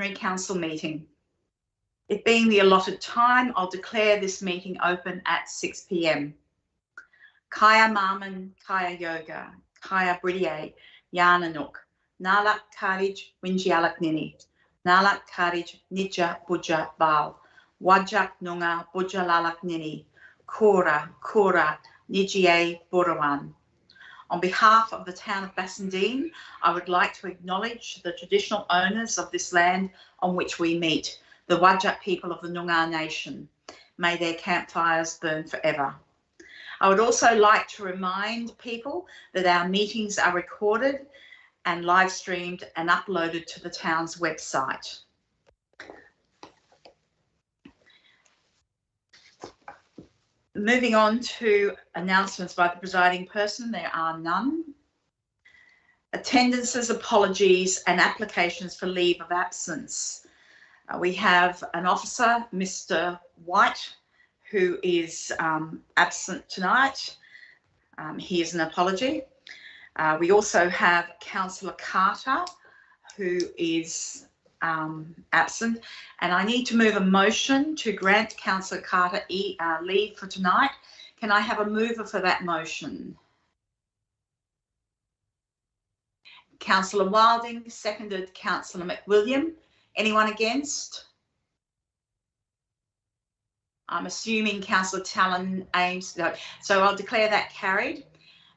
extraordinary council meeting. It being the allotted time, I'll declare this meeting open at 6 p.m. Kaya Marman, Kaya Yoga, Kaya Bridie, Yananuk, Nalak Karij, Winjialak Nini, Nalak Karij, Nija Buja Bal, Wajak Nunga, Buja Lalak Nini, Kora, Nijie Burawan. On behalf of the town of Bassendean, I would like to acknowledge the traditional owners of this land on which we meet, the Wajak people of the Noongar Nation. May their campfires burn forever. I would also like to remind people that our meetings are recorded and live streamed and uploaded to the town's website. Moving on to announcements by the presiding person, there are none. Attendances, apologies and applications for leave of absence. We have an officer, Mr. White, who is absent tonight. Here's an apology. We also have Councillor Carter, who is absent, and I need to move a motion to grant Councillor Carter leave for tonight. Can I have a mover for that motion? Councillor Wilding, seconded Councillor McWilliam. Anyone against? I'm assuming Councillor Talon Ames, no. So I'll declare that carried.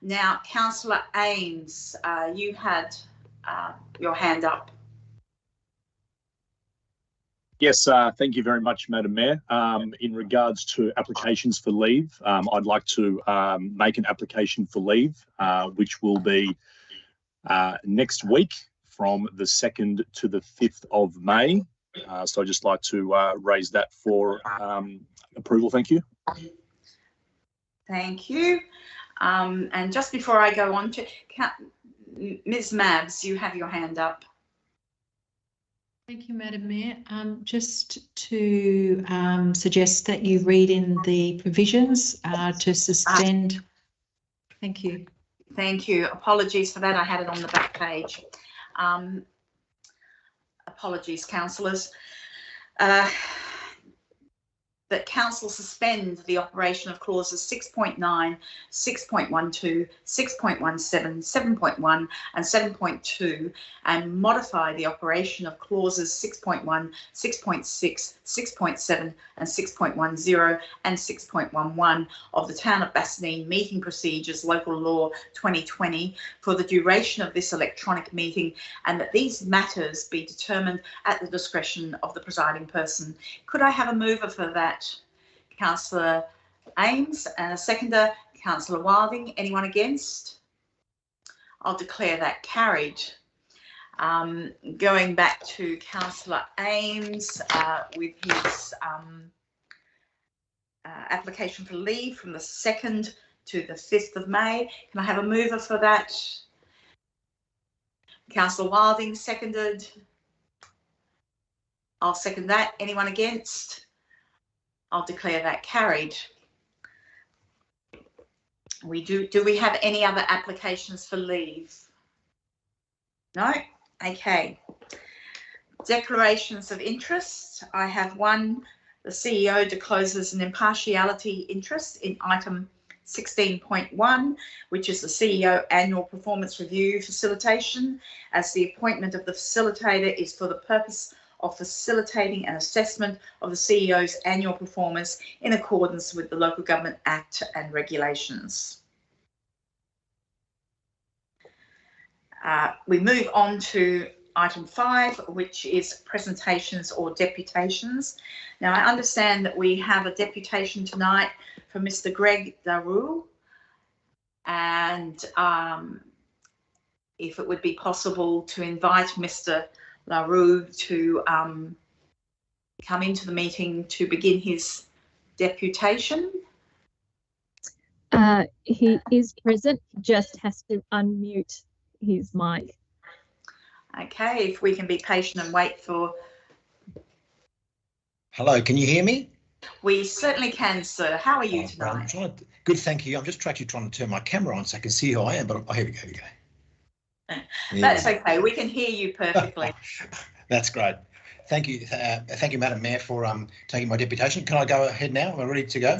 Now, Councillor Ames, you had your hand up. Yes, thank you very much, Madam Mayor. In regards to applications for leave, I'd like to make an application for leave, which will be next week from the 2nd to the 5th of May. So I'd just like to raise that for approval. Thank you. Thank you. And just before I go on to Ms. Mabs, you have your hand up. Thank you, Madam Mayor. Just to suggest that you read in the provisions to suspend. Thank you. Thank you. Apologies for that. I had it on the back page. Apologies, councillors. That council suspend the operation of clauses 6.9, 6.12, 6.17, 7.1 and 7.2 and modify the operation of clauses 6.1, 6.6, 6.7 and 6.10 and 6.11 of the Town of Bassendean Meeting Procedures Local Law 2020 for the duration of this electronic meeting, and that these matters be determined at the discretion of the presiding person. Could I have a mover for that? Councillor Ames, and a seconder, Councillor Wilding. Anyone against? I'll declare that carried. Going back to Councillor Ames with his application for leave from the 2nd to the 5th of May. Can I have a mover for that? Councillor Wilding, seconded. I'll second that. Anyone against? I'll declare that carried. Do we have any other applications for leave? No? Okay. Declarations of interest. I have one. The CEO discloses an impartiality interest in item 16.1, which is the CEO annual performance review facilitation, as the appointment of the facilitator is for the purpose of facilitating an assessment of the CEO's annual performance in accordance with the Local Government Act and regulations. We move on to item 5, which is presentations or deputations. Now, I understand that we have a deputation tonight from Mr. Greg Daru, and if it would be possible to invite Mr. LaRue to come into the meeting to begin his deputation. He is present, just has to unmute his mic. Okay, if we can be patient and wait for... Hello, can you hear me? We certainly can, sir. How are you tonight? Good, thank you. I'm just actually trying to turn my camera on so I can see who I am, but here we go, That's okay. We can hear you perfectly. That's great. Thank you, Madam Mayor, for taking my deputation. Can I go ahead now? Am I ready to go?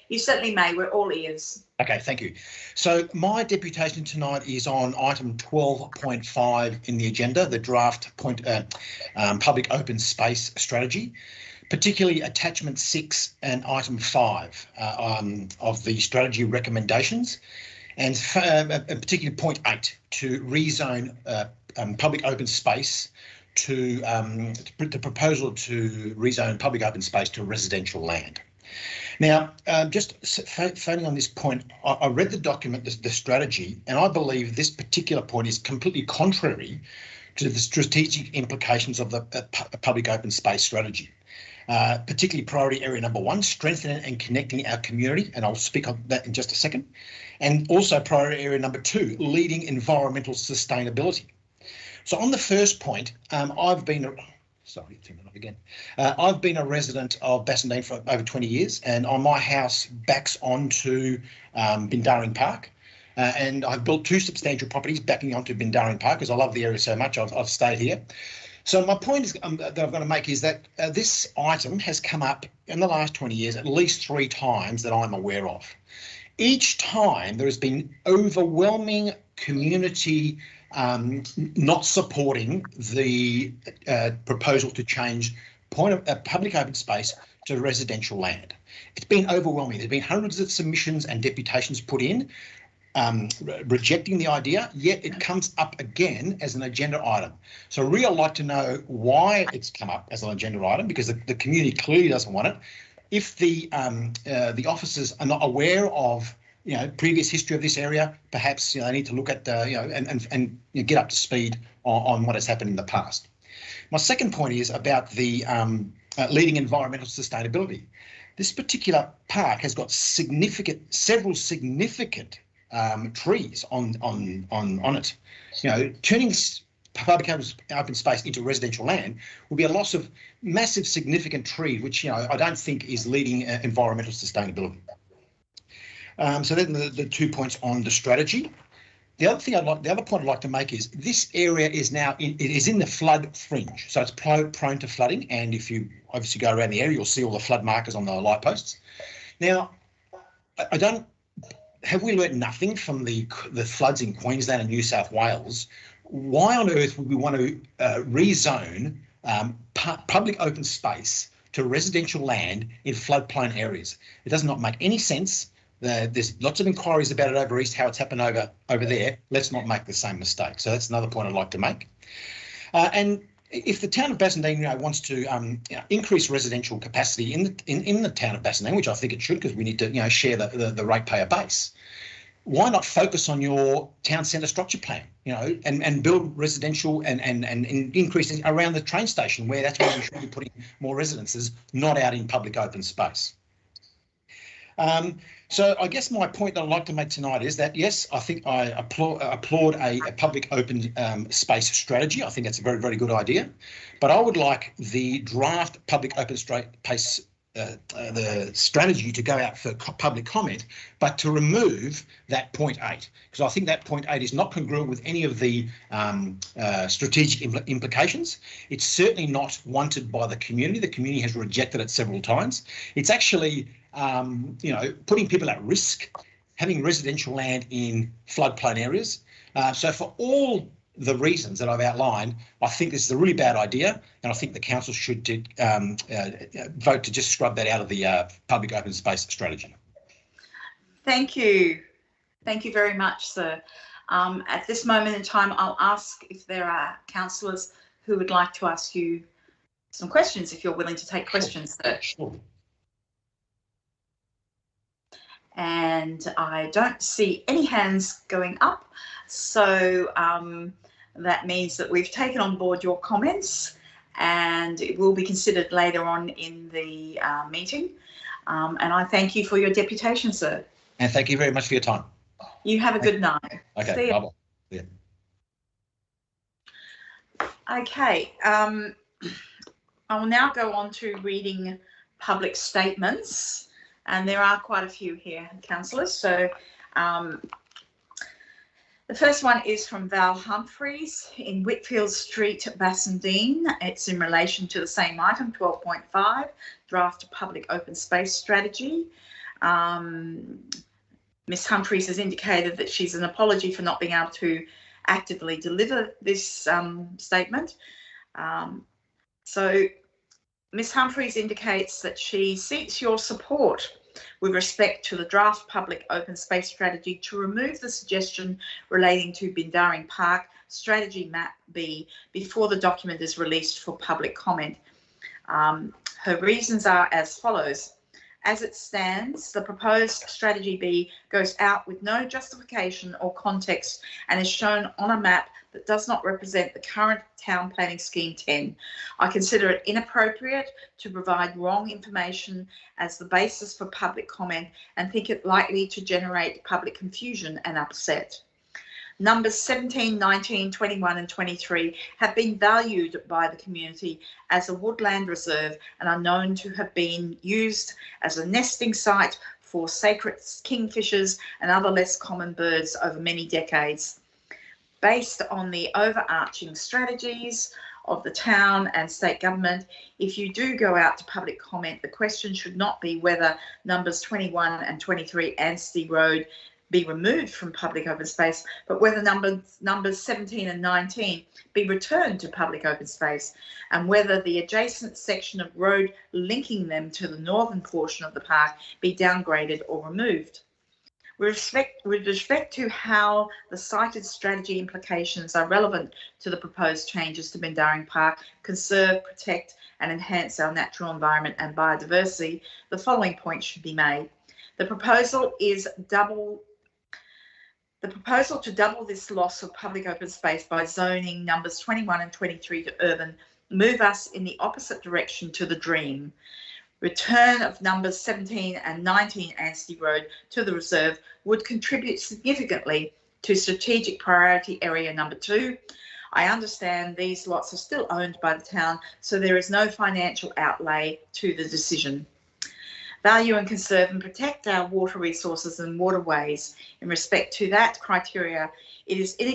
You certainly may. We're all ears. Okay, thank you. So my deputation tonight is on item 12.5 in the agenda, the draft public open space strategy, particularly attachment 6 and item 5 of the strategy recommendations, and particularly point 8 to rezone public open space to the proposal to rezone public open space to residential land. Now, just phoning on this point, I read the document, the strategy, and I believe this particular point is completely contrary to the strategic implications of the public open space strategy. Particularly priority area number 1, strengthening and connecting our community, and I'll speak on that in just a second. And also priority area number 2, leading environmental sustainability. So on the first point, I've been a resident of Bassendean for over 20 years, and on my house backs onto Bindaring Park. And I've built 2 substantial properties backing onto Bindaring Park because I love the area so much. I've stayed here. So my point is, that I'm going to make is that this item has come up in the last 20 years at least 3 times that I'm aware of. Each time there has been overwhelming community not supporting the proposal to change public open space to residential land. It's been overwhelming. There's been hundreds of submissions and deputations put in rejecting the idea, yet it comes up again as an agenda item. So really I'd like to know why it's come up as an agenda item, because the community clearly doesn't want it. If the officers are not aware of previous history of this area, perhaps they need to look at and get up to speed on what has happened in the past. My second point is about the leading environmental sustainability. This particular park has got several significant trees on it. Turning public open space into residential land will be a loss of massive significant trees, which I don't think is leading environmental sustainability. So then the 2 points on the strategy. The other point I'd like to make is this area is now it is in the flood fringe, so it's prone to flooding. And if you obviously go around the area, you'll see all the flood markers on the light posts. Now, have we learnt nothing from the floods in Queensland and New South Wales? Why on earth would we want to rezone public open space to residential land in floodplain areas? It does not make any sense. There's lots of inquiries about it over east, how it's happened over there. Let's not make the same mistake. So that's another point I'd like to make. And if the town of Bassendean wants to increase residential capacity in the town of Bassendean, which I think it should, because we need to share the ratepayer base, why not focus on your town centre structure plan, and build residential and increasing around the train station, where that's where we should be putting more residences, not out in public open space. So I guess my point that I'd like to make tonight is that, yes, I think I applaud a public open space strategy. I think that's a very, very good idea. But I would like the draft public open space the strategy to go out for public comment, but to remove that point 8, because I think that point 8 is not congruent with any of the strategic implications. It's certainly not wanted by the community. The community has rejected it several times. It's actually putting people at risk, having residential land in floodplain areas. So for all the reasons that I've outlined, I think this is a really bad idea, and I think the council should vote to just scrub that out of the public open space strategy. Thank you. Thank you very much, sir. At this moment in time, I'll ask if there are councillors who would like to ask you some questions, if you're willing to take questions, sir. Sure. And I don't see any hands going up, so that means that we've taken on board your comments, and it will be considered later on in the meeting. And I thank you for your deputation, sir. And thank you very much for your time. You have a good night. Okay, bye-bye. Yeah. Okay, I will now go on to reading public statements. And there are quite a few here, councillors. So the The first one is from Val Humphreys in Whitfield Street, Bassendean. It's in relation to the same item, 12.5, draft public open space strategy. Ms Humphreys has indicated that she's an apology for not being able to actively deliver this statement. So Ms Humphreys indicates that she seeks your support with respect to the draft public open space strategy to remove the suggestion relating to Bindaring Park strategy map B before the document is released for public comment. Her reasons are as follows. As it stands, the proposed strategy B goes out with no justification or context and is shown on a map that does not represent the current town planning scheme 10. I consider it inappropriate to provide wrong information as the basis for public comment and think it likely to generate public confusion and upset. Numbers 17, 19, 21 and 23 have been valued by the community as a woodland reserve and are known to have been used as a nesting site for sacred kingfishers and other less common birds over many decades. Based on the overarching strategies of the town and state government, if you do go out to public comment, the question should not be whether numbers 21 and 23 Anstey Road be removed from public open space, but whether numbers 17 and 19 be returned to public open space, and whether the adjacent section of road linking them to the northern portion of the park be downgraded or removed. With respect to how the cited strategy implications are relevant to the proposed changes to Bindaring Park, conserve, protect and enhance our natural environment and biodiversity, the following points should be made. The proposal to double this loss of public open space by zoning numbers 21 and 23 to urban move us in the opposite direction to the dream. Return of numbers 17 and 19 Anstey Road to the reserve would contribute significantly to strategic priority area number 2. I understand these lots are still owned by the town, so there is no financial outlay to the decision. Value and conserve and protect our water resources and waterways. In respect to that criteria, it's the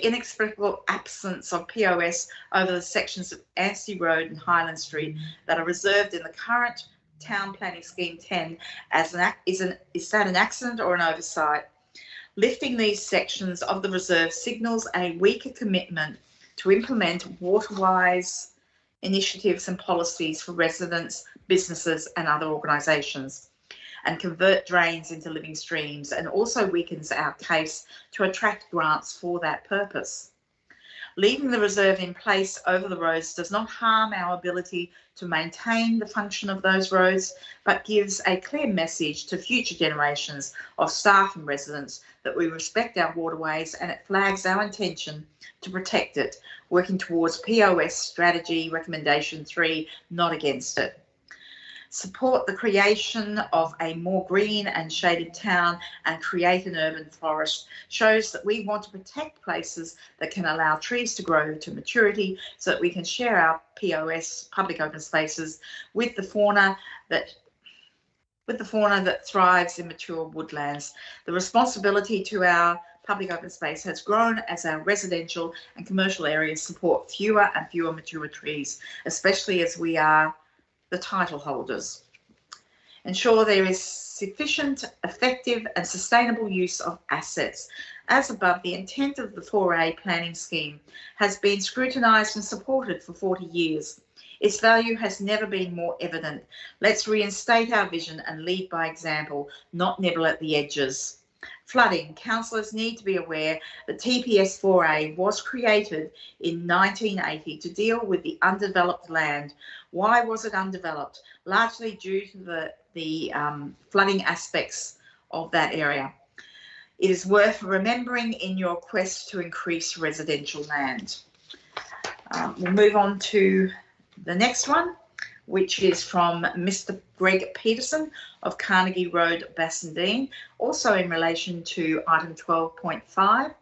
inexplicable absence of POS over the sections of Anstey Road and Highland Street that are reserved in the current town planning scheme 10 is that an accident or an oversight? Lifting these sections of the reserve signals a weaker commitment to implement waterwise initiatives and policies for residents, businesses and other organisations, and convert drains into living streams, and also weakens our case to attract grants for that purpose. Leaving the reserve in place over the roads does not harm our ability to maintain the function of those roads, but gives a clear message to future generations of staff and residents that we respect our waterways, and it flags our intention to protect it, working towards POS strategy recommendation 3, not against it. Support the creation of a more green and shaded town and create an urban forest shows that we want to protect places that can allow trees to grow to maturity so that we can share our POS, public open spaces, with the fauna that thrives in mature woodlands. The responsibility to our public open space has grown as our residential and commercial areas support fewer and fewer mature trees, especially as we are the title holders. Ensure there is sufficient, effective and sustainable use of assets. As above, the intent of the 4A planning scheme has been scrutinised and supported for 40 years. Its value has never been more evident. Let's reinstate our vision and lead by example, not nibble at the edges. Flooding. Councillors need to be aware that TPS 4A was created in 1980 to deal with the undeveloped land. Why was it undeveloped? Largely due to the flooding aspects of that area. It is worth remembering in your quest to increase residential land. We'll move on to the next one, which is from Mr. Greg Peterson of Carnegie Road, Bassendean, also in relation to item 12.5.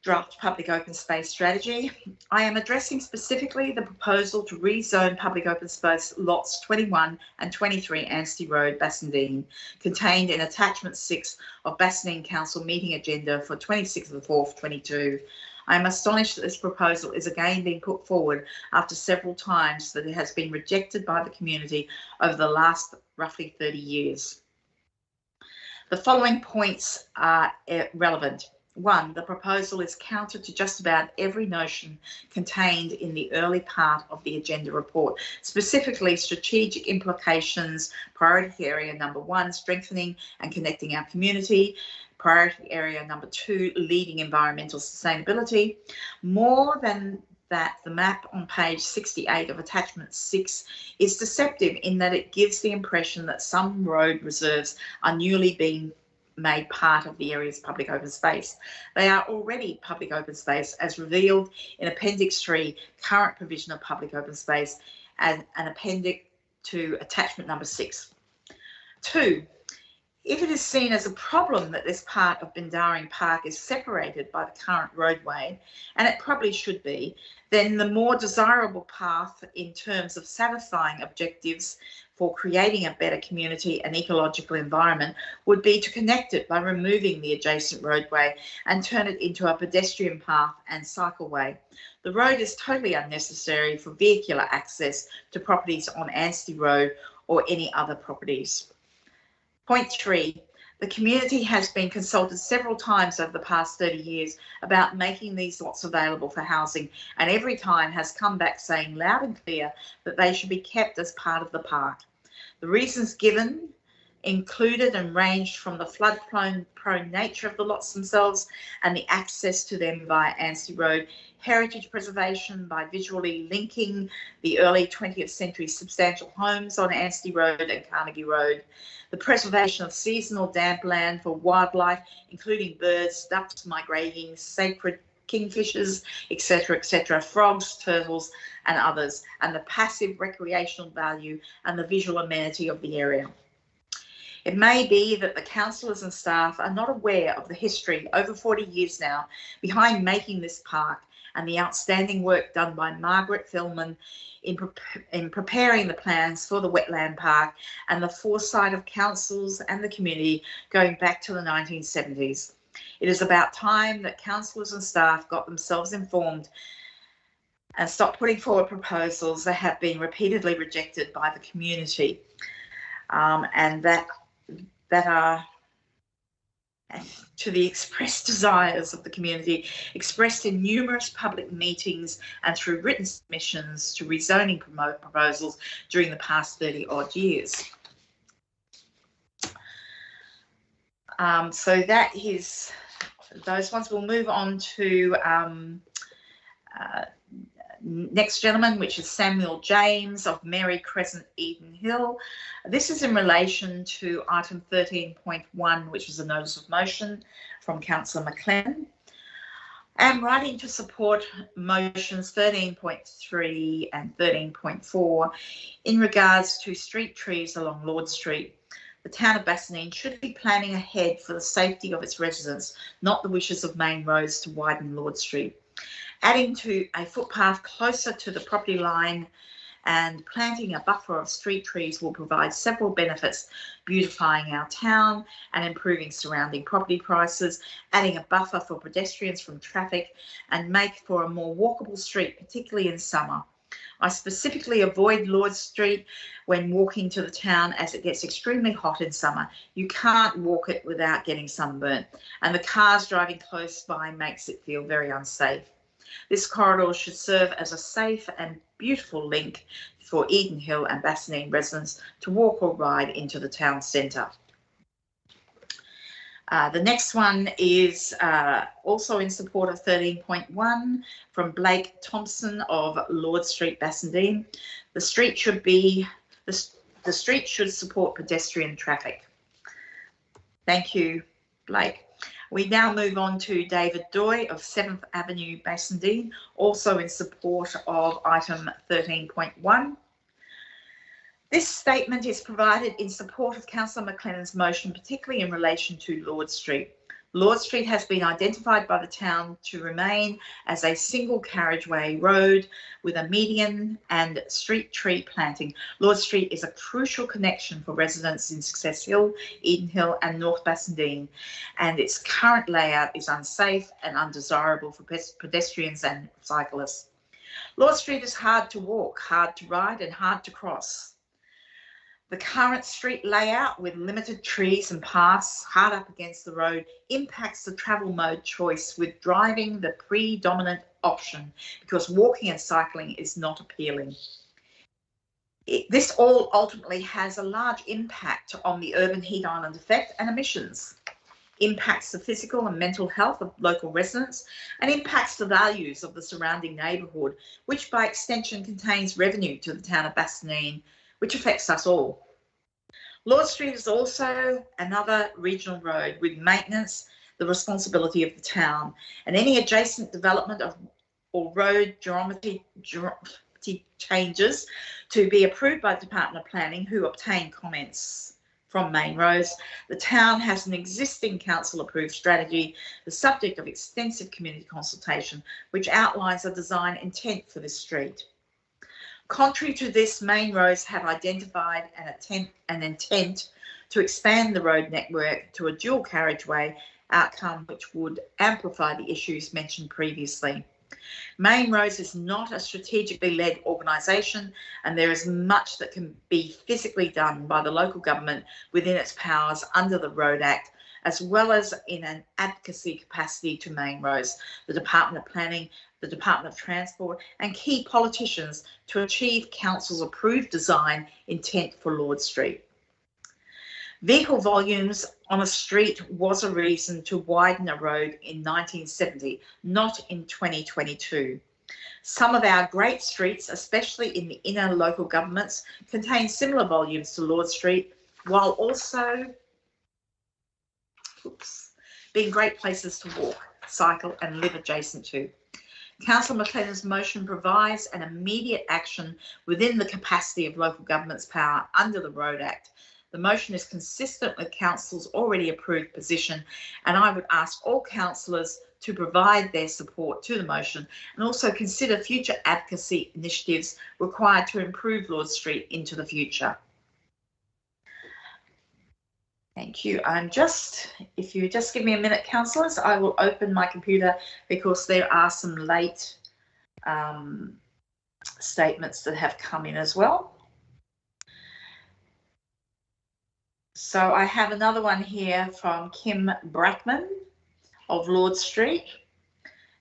draft public open space strategy. I am addressing specifically the proposal to rezone public open space lots 21 and 23 Anstey Road, Bassendean, contained in attachment 6 of Bassendean Council meeting agenda for 26th of the 4th, 22. I am astonished that this proposal is again being put forward after several times that it has been rejected by the community over the last roughly 30 years. The following points are relevant. 1, the proposal is counter to just about every notion contained in the early part of the agenda report, specifically strategic implications, priority area number 1, strengthening and connecting our community, priority area number 2, leading environmental sustainability. More than that, the map on page 68 of attachment 6 is deceptive in that it gives the impression that some road reserves are newly being made part of the area's public open space. They are already public open space as revealed in Appendix 3, current provision of public open space, and an appendix to attachment number 6. 2, if it is seen as a problem that this part of Bindaring Park is separated by the current roadway, and it probably should be, then the more desirable path in terms of satisfying objectives for creating a better community and ecological environment would be to connect it by removing the adjacent roadway and turn it into a pedestrian path and cycleway. The road is totally unnecessary for vehicular access to properties on Anstey Road or any other properties. Point 3, the community has been consulted several times over the past 30 years about making these lots available for housing, and every time has come back saying loud and clear that they should be kept as part of the park. The reasons given included and ranged from the flood-prone nature of the lots themselves and the access to them via Anstey Road, heritage preservation by visually linking the early 20th century substantial homes on Anstey Road and Carnegie Road, the preservation of seasonal damp land for wildlife, including birds, ducks migrating, sacred kingfishers, etc., frogs, turtles, and others, and the passive recreational value and the visual amenity of the area. It may be that the councillors and staff are not aware of the history, over 40 years now, behind making this park and the outstanding work done by Margaret Philman in preparing the plans for the wetland park and the foresight of councils and the community going back to the 1970s. It is about time that councillors and staff got themselves informed and stopped putting forward proposals that have been repeatedly rejected by the community and that are to the expressed desires of the community, expressed in numerous public meetings and through written submissions to rezoning proposals during the past 30 odd years. So that is those ones. We'll move on to next gentleman, which is Samuel James of Mary Crescent, Eden Hill. This is in relation to item 13.1, which is a notice of motion from Councillor McLennan. I am writing to support motions 13.3 and 13.4 in regards to street trees along Lord Street. The town of Bassendean should be planning ahead for the safety of its residents, not the wishes of main roads to widen Lord Street. Adding to a footpath closer to the property line and planting a buffer of street trees will provide several benefits, beautifying our town and improving surrounding property prices, adding a buffer for pedestrians from traffic, and make for a more walkable street, particularly in summer. I specifically avoid Lord Street when walking to the town as it gets extremely hot in summer. You can't walk it without getting sunburnt, and the cars driving close by makes it feel very unsafe. This corridor should serve as a safe and beautiful link for Eden Hill and Bassendean residents to walk or ride into the town centre. The next one is also in support of 13.1 from Blake Thompson of Lord Street, Bassendean. The street should support pedestrian traffic. Thank you, Blake. We now move on to David Doy of 7th Avenue, Bassendean, also in support of item 13.1. This statement is provided in support of Councillor McLennan's motion, particularly in relation to Lord Street. Lord Street has been identified by the town to remain as a single carriageway road with a median and street tree planting. Lord Street is a crucial connection for residents in Success Hill, Eden Hill and North Bassendean, and its current layout is unsafe and undesirable for pedestrians and cyclists. Lord Street is hard to walk, hard to ride and hard to cross. The current street layout with limited trees and paths hard up against the road impacts the travel mode choice, with driving the predominant option because walking and cycling is not appealing. This all ultimately has a large impact on the urban heat island effect and emissions, impacts the physical and mental health of local residents, and impacts the values of the surrounding neighbourhood, which by extension contains revenue to the town of Bassendean, which affects us all. Lord Street is also another regional road with maintenance the responsibility of the town, and any adjacent development of or road geometry changes to be approved by the Department of Planning, who obtain comments from Main Roads. The town has an existing council approved strategy, the subject of extensive community consultation, which outlines a design intent for this street. Contrary to this, Main Roads have identified an intent to expand the road network to a dual carriageway outcome, which would amplify the issues mentioned previously. Main Roads is not a strategically led organisation, and there is much that can be physically done by the local government within its powers under the Road Act, as well as in an advocacy capacity to Main Roads, the Department of Planning, the Department of Transport and key politicians to achieve council's approved design intent for Lord Street. Vehicle volumes on a street was a reason to widen a road in 1970, not in 2022. Some of our great streets, especially in the inner local governments, contain similar volumes to Lord Street, while also being great places to walk, cycle and live adjacent to. Councillor McLennan's motion provides an immediate action within the capacity of local government's power under the Road Act. The motion is consistent with Council's already approved position, and I would ask all councillors to provide their support to the motion and also consider future advocacy initiatives required to improve Lord Street into the future. Thank you. If you just give me a minute, councillors, I will open my computer because there are some late statements that have come in as well. So I have another one here from Kim Brackman of Lord Street.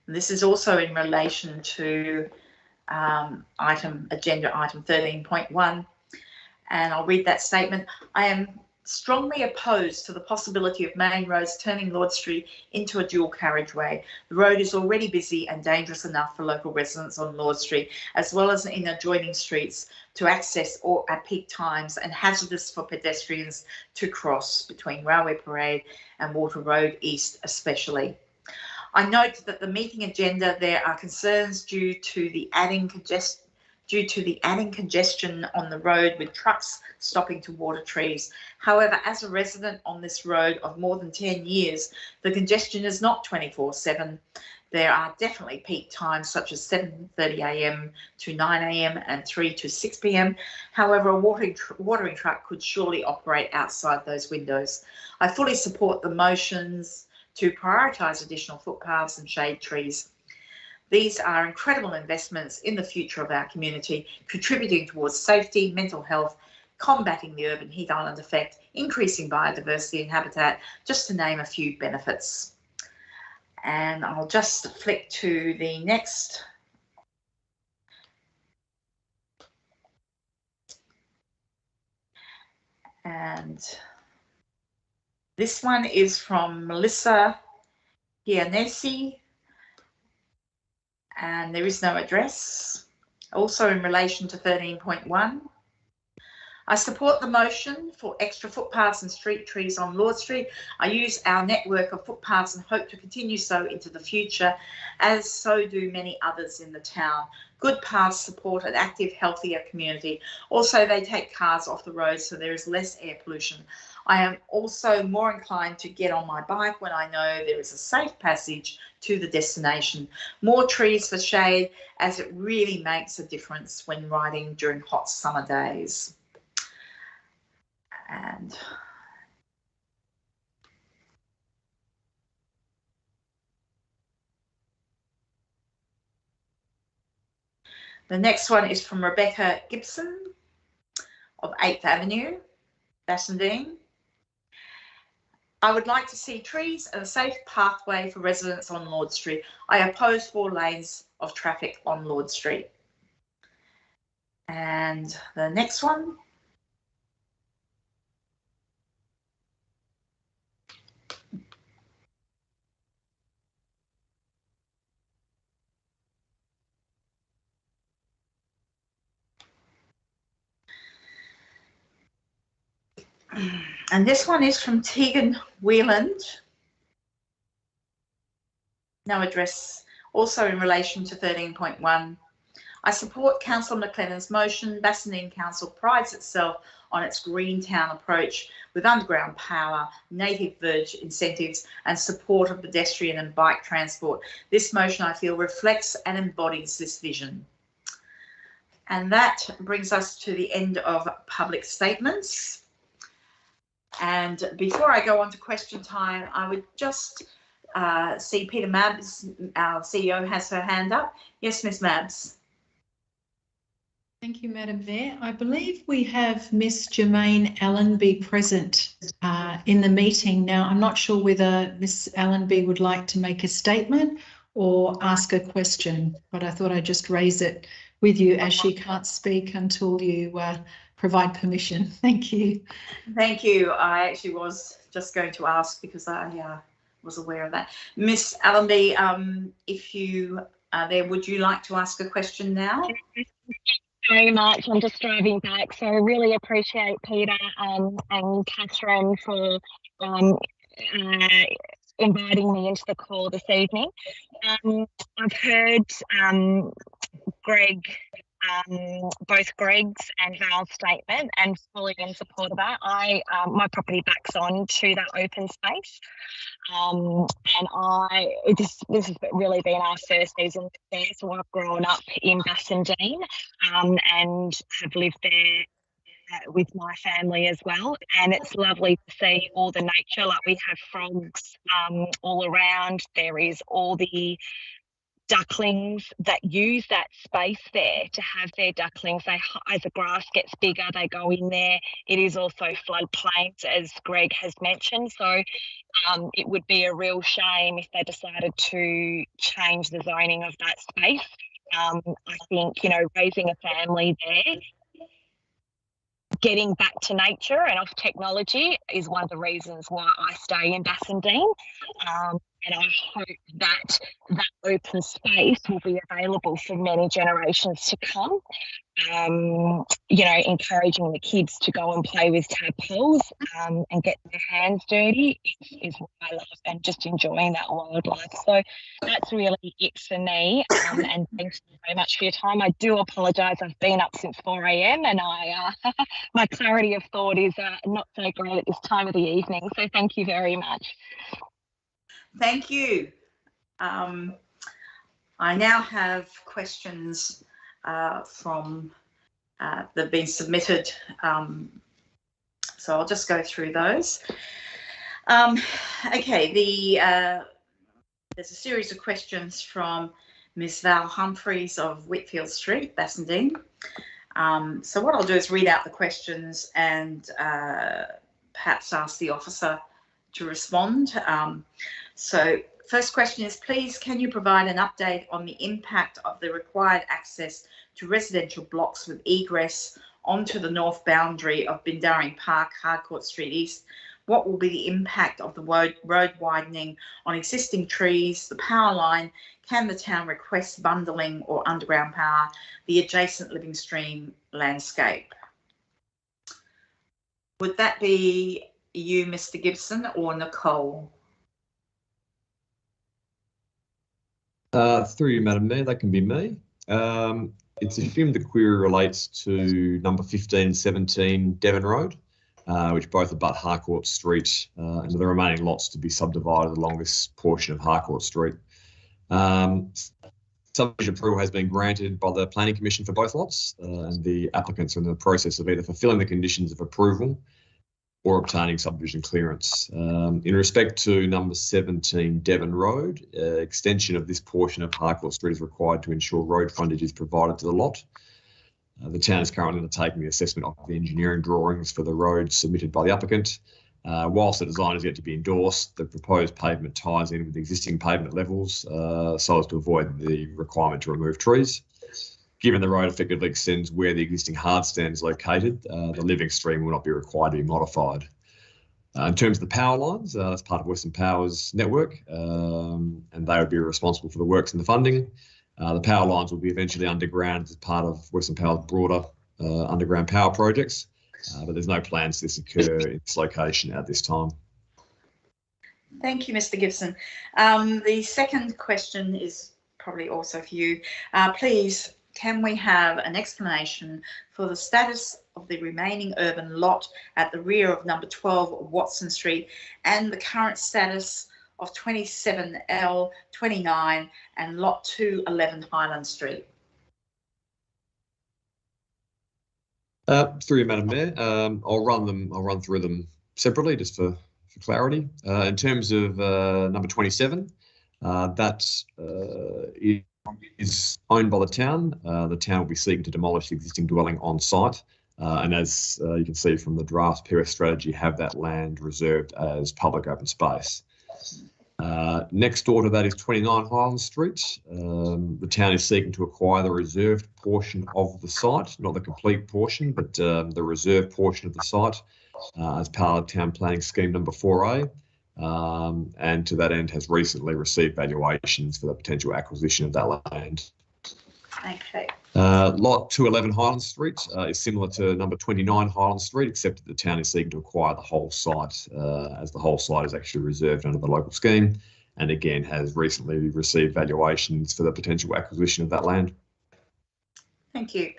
And this is also in relation to agenda item 13.1. And I'll read that statement. I am strongly opposed to the possibility of Main Roads turning Lord Street into a dual carriageway. The road is already busy and dangerous enough for local residents on Lord Street, as well as in adjoining streets to access or at peak times, and hazardous for pedestrians to cross between Railway Parade and Water Road East especially. I note that the meeting agenda there are concerns due to the adding congestion on the road with trucks stopping to water trees. However, as a resident on this road of more than 10 years, the congestion is not 24/7. There are definitely peak times such as 7:30 a.m. to 9 a.m. and 3 to 6 p.m. However, a watering truck could surely operate outside those windows. I fully support the motions to prioritise additional footpaths and shade trees. These are incredible investments in the future of our community, contributing towards safety, mental health, combating the urban heat island effect, increasing biodiversity and habitat, just to name a few benefits. And I'll just flick to the next. And this one is from Melissa Pianesi, and there is no address. Also in relation to 13.1, I support the motion for extra footpaths and street trees on Lord Street. I use our network of footpaths and hope to continue so into the future, as so do many others in the town. Good paths support an active, healthier community. Also, they take cars off the road, so there is less air pollution. I am also more inclined to get on my bike when I know there is a safe passage to the destination. More trees for shade, as it really makes a difference when riding during hot summer days. And the next one is from Rebecca Gibson of 8th Avenue, Bassendean. I would like to see trees and a safe pathway for residents on Lord Street. I oppose 4 lanes of traffic on Lord Street. And the next one. And this one is from Tegan Wheeland. No address. Also in relation to 13.1. I support Councillor McLennan's motion. Bassendean Council prides itself on its green town approach with underground power, native verge incentives and support of pedestrian and bike transport. This motion, I feel, reflects and embodies this vision. And that brings us to the end of public statements. And before I go on to question time, I would just see Peter Mabbs, our CEO, has her hand up. Yes, Miss Mabbs. Thank you, Madam Mayor. I believe we have Miss Jermaine Allenby present in the meeting. Now, I'm not sure whether Miss Allenby would like to make a statement or ask a question, but I thought I'd just raise it with you as she can't speak until you provide permission. Thank you. Thank you. I actually was just going to ask because I was aware of that. Miss Allenby, if you are there, would you like to ask a question now? Very much. I'm just driving back, so I really appreciate Peter and Catherine for inviting me into the call this evening. I've heard Greg, both Greg's and Val's statement, and fully in support of that. My property backs on to that open space, and this has really been our first season there. So I've grown up in Bassendean, and have lived there with my family as well, and it's lovely to see all the nature. Like, we have frogs all around. There is all the ducklings that use that space there to have their ducklings. As the grass gets bigger, they go in there. It is also floodplains, as Greg has mentioned, so it would be a real shame if they decided to change the zoning of that space. I think, raising a family there, getting back to nature and off technology is one of the reasons why I stay in Bassendean. And I hope that that open space will be available for many generations to come. Encouraging the kids to go and play with tadpoles and get their hands dirty is what I love, and just enjoying that wildlife. So that's really it for me. And thanks very much for your time. I do apologise. I've been up since 4 a.m. and my clarity of thought is not so great at this time of the evening. So thank you very much. Thank you. I now have questions from that have been submitted, so I'll just go through those. Okay, there's a series of questions from Ms. Val Humphreys of Whitfield Street, Bassendean. So what I'll do is read out the questions and perhaps ask the officer to respond. So first question is, please, can you provide an update on the impact of the required access to residential blocks with egress onto the north boundary of Bindaring Park, Harcourt Street East? What will be the impact of the road widening on existing trees, the power line? Can the town request bundling or underground power, the adjacent living stream landscape? Would that be you, Mr. Gibson, or Nicole? Through you, Madam Mayor, that can be me. It's assumed the query relates to number 15 and 17 Devon Road, which both abut Harcourt Street, and the remaining lots to be subdivided along this portion of Harcourt Street. Subdivision approval has been granted by the Planning Commission for both lots, and the applicants are in the process of either fulfilling the conditions of approval or obtaining subdivision clearance. In respect to number 17 Devon Road, extension of this portion of Harcourt Street is required to ensure road frontage is provided to the lot. The town is currently undertaking the assessment of the engineering drawings for the road submitted by the applicant. Whilst the design is yet to be endorsed, the proposed pavement ties in with the existing pavement levels so as to avoid the requirement to remove trees. Given the road effectively extends where the existing hard stand is located, the living stream will not be required to be modified. In terms of the power lines, that's part of Western Power's network, and they would be responsible for the works and the funding. The power lines will be eventually underground as part of Western Power's broader underground power projects, but there's no plans to this occur in this location at this time. Thank you, Mr. Gibson. The second question is probably also for you. Please, can we have an explanation for the status of the remaining urban lot at the rear of number 12 Watson Street and the current status of 27L 29 and lot 211 Highland Street? Through you, Madam Mayor, I'll run through them separately just for clarity. In terms of number 27, that is owned by the town. The town will be seeking to demolish the existing dwelling on site, and as you can see from the draft PRS strategy, have that land reserved as public open space. Next door to that is 29 Highland Street. The town is seeking to acquire the reserved portion of the site, not the complete portion, but the reserved portion of the site as part of Town Planning Scheme number 4A. And to that end has recently received valuations for the potential acquisition of that land. Okay. Lot 211 Highland Street is similar to number 29 Highland Street, except that the town is seeking to acquire the whole site, as the whole site is actually reserved under the local scheme, and again has recently received valuations for the potential acquisition of that land. Thank you.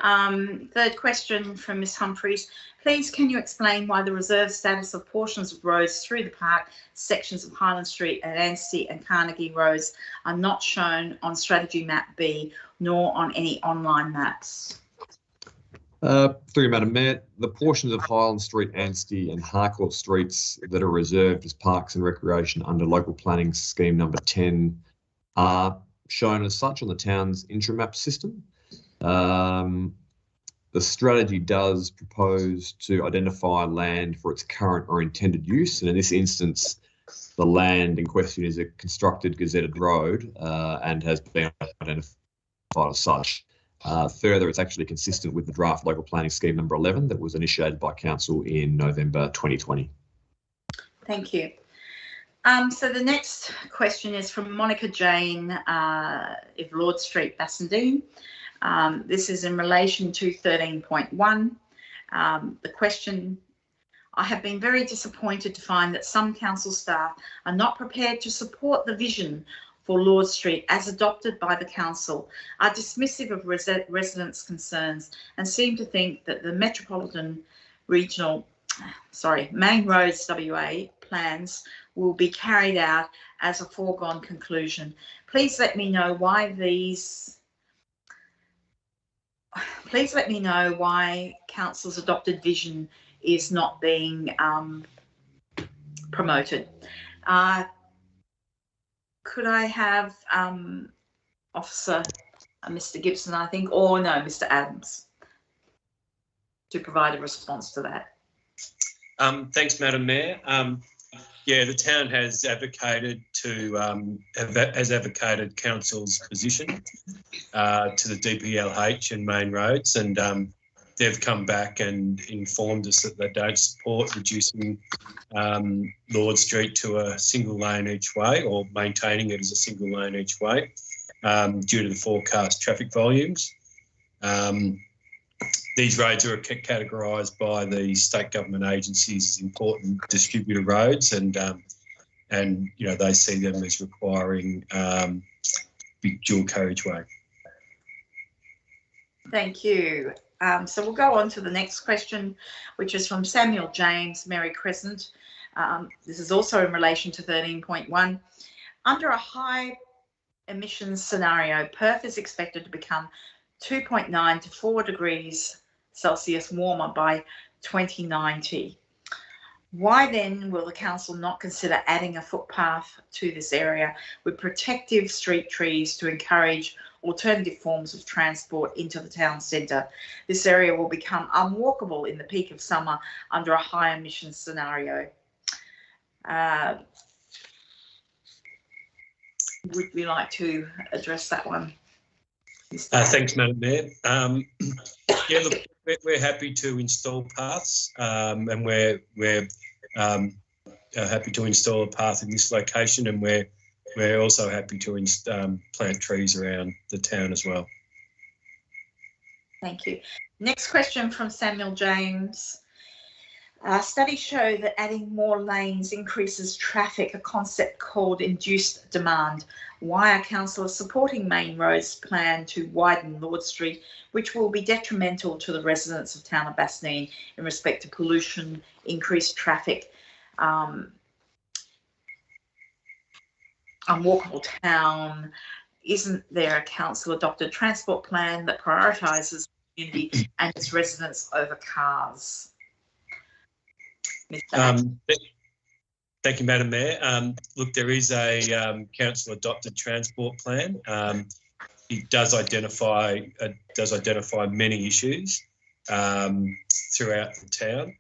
Third question from Ms. Humphreys. Please, can you explain why the reserved status of portions of roads through the park, sections of Highland Street and Anstey and Carnegie roads are not shown on Strategy Map B, nor on any online maps? Through you, Madam Mayor, the portions of Highland Street, Anstey and Harcourt Streets that are reserved as parks and recreation under local planning scheme number 10 are shown as such on the town's intramap system. The strategy does propose to identify land for its current or intended use, and in this instance, the land in question is a constructed gazetted road and has been identified as such. Further, it's actually consistent with the draft local planning scheme number 11 that was initiated by Council in November 2020. Thank you. So the next question is from Monica Jane of Lord Street, Bassendean. This is in relation to 13.1. The question: I have been very disappointed to find that some council staff are not prepared to support the vision for Lord Street as adopted by the council, are dismissive of residents' concerns and seem to think that the Main Roads WA plans will be carried out as a foregone conclusion. Please let me know why council's adopted vision is not being promoted. Could I have Officer Mr. Gibson, I think, or no, Mr. Adams, to provide a response to that? Thanks, Madam Mayor. Yeah, the town has advocated council's position to the DPLH and Main Roads, and they've come back and informed us that they don't support reducing Lord Street to a single lane each way, or maintaining it as a single lane each way, due to the forecast traffic volumes. these roads are categorised by the state government agencies as important distributor roads, and you know, they see them as requiring big dual carriageway. Thank you. So we'll go on to the next question, which is from Samuel James, Mary Crescent. This is also in relation to 13.1. Under a high emissions scenario, Perth is expected to become 2.9 to 4 degrees Celsius warmer by 2090. Why then will the council not consider adding a footpath to this area with protective street trees to encourage alternative forms of transport into the town centre? This area will become unwalkable in the peak of summer under a high emissions scenario. Would we like to address that one? Thanks, Madam Mayor. Yeah, look, we're happy to install paths, and we're happy to install a path in this location, and we're also happy to plant trees around the town as well. Thank you. Next question from Samuel James. Studies show that adding more lanes increases traffic, a concept called induced demand. Why are councillors supporting Main Road's plan to widen Lord Street, which will be detrimental to the residents of town of Bassendean in respect to pollution, increased traffic, unwalkable town? Isn't there a council adopted transport plan that prioritises the community and its residents over cars? Thank you, Madam Mayor. Look, there is a council adopted transport plan. It does identify many issues throughout the town,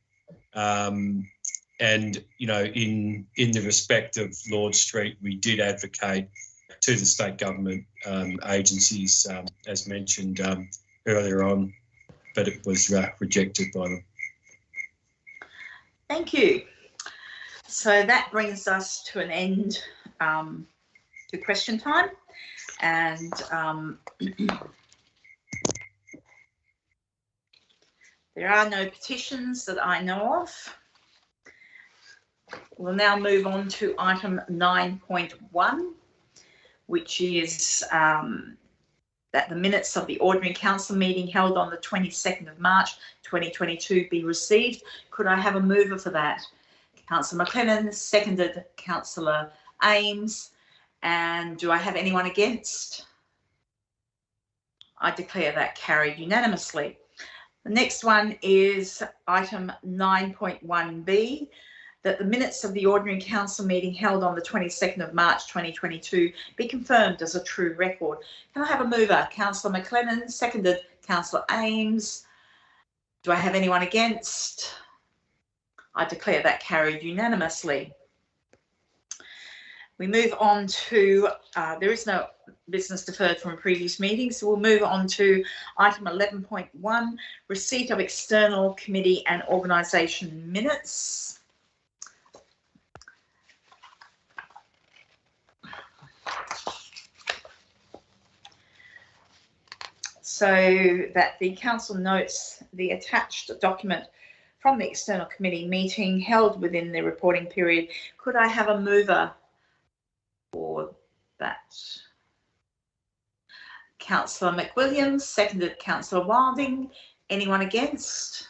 and you know, in the respect of Lord Street, we did advocate to the state government agencies, as mentioned earlier on, but it was rejected by them. Thank you. So that brings us to an end to question time, and there are no petitions that I know of. We'll now move on to item 9.1, which is that the minutes of the ordinary council meeting held on the 22nd of March 2022 be received. Could I have a mover for that? Councillor McLennan, seconded Councillor Ames. And do I have anyone against? I declare that carried unanimously. The next one is item 9.1b, that the minutes of the ordinary council meeting held on the 22nd of March 2022 be confirmed as a true record. Can I have a mover? Councillor McLennan, seconded Councillor Ames. Do I have anyone against? I declare that carried unanimously. We move on to, there is no business deferred from previous meetings, so we'll move on to item 11.1, receipt of external committee and organisation minutes. So that the council notes the attached document from the external committee meeting held within the reporting period. Could I have a mover for that? Councillor McWilliams, seconded Councillor Wilding. Anyone against?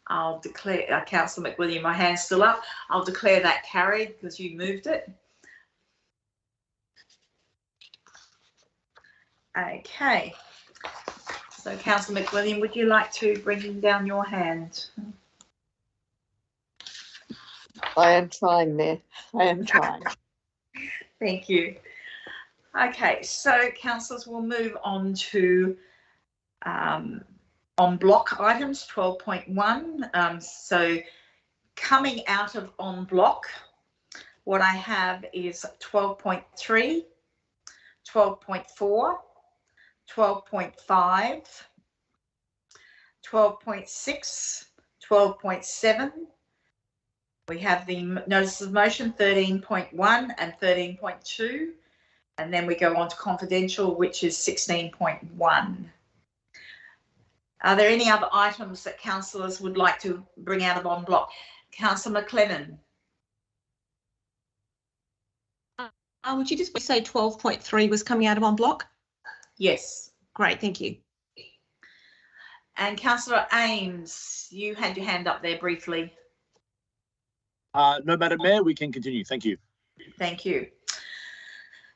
I'll declare, Councillor McWilliams, my hand's still up. I'll declare that carried because you moved it. Okay. So, Councillor McWilliams, would you like to bring down your hand? I am trying, Mayor. I am trying. Thank you. Okay, so councillors, will move on to on block items 12.1. So coming out of on block, what I have is 12.3, 12.4, 12.5, 12.6, 12.7. We have the notice of motion 13.1 and 13.2, and then we go on to confidential, which is 16.1. Are there any other items that councillors would like to bring out of en bloc? Councillor McLennan. Would you just say 12.3 was coming out of en bloc? Yes. Great, thank you. And Councillor Ames, you had your hand up there briefly. No, Madam Mayor, we can continue. Thank you. Thank you.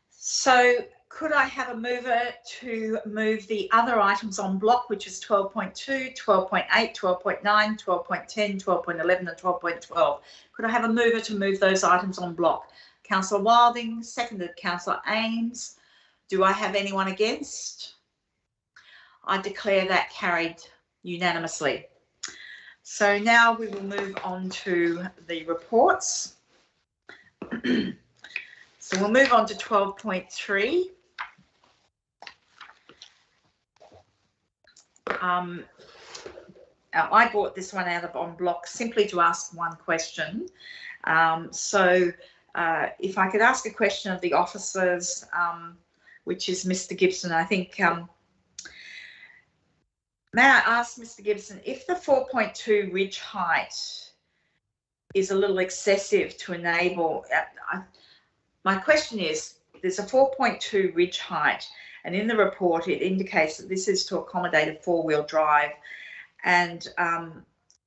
So could I have a mover to move the other items on block, which is 12.2, 12.8, 12.9, 12.10, 12.11 and 12.12. Could I have a mover to move those items on block? Councillor Wilding, seconded Councillor Ames. Do I have anyone against? I declare that carried unanimously. So now we will move on to the reports. So we'll move on to 12.3. I brought this one out of en bloc simply to ask one question. If I could ask a question of the officers, which is Mr. Gibson, I think, may I ask Mr. Gibson, if the 4.2 ridge height is a little excessive to enable, my question is, there's a 4.2 ridge height, and in the report it indicates that this is to accommodate a four-wheel drive, and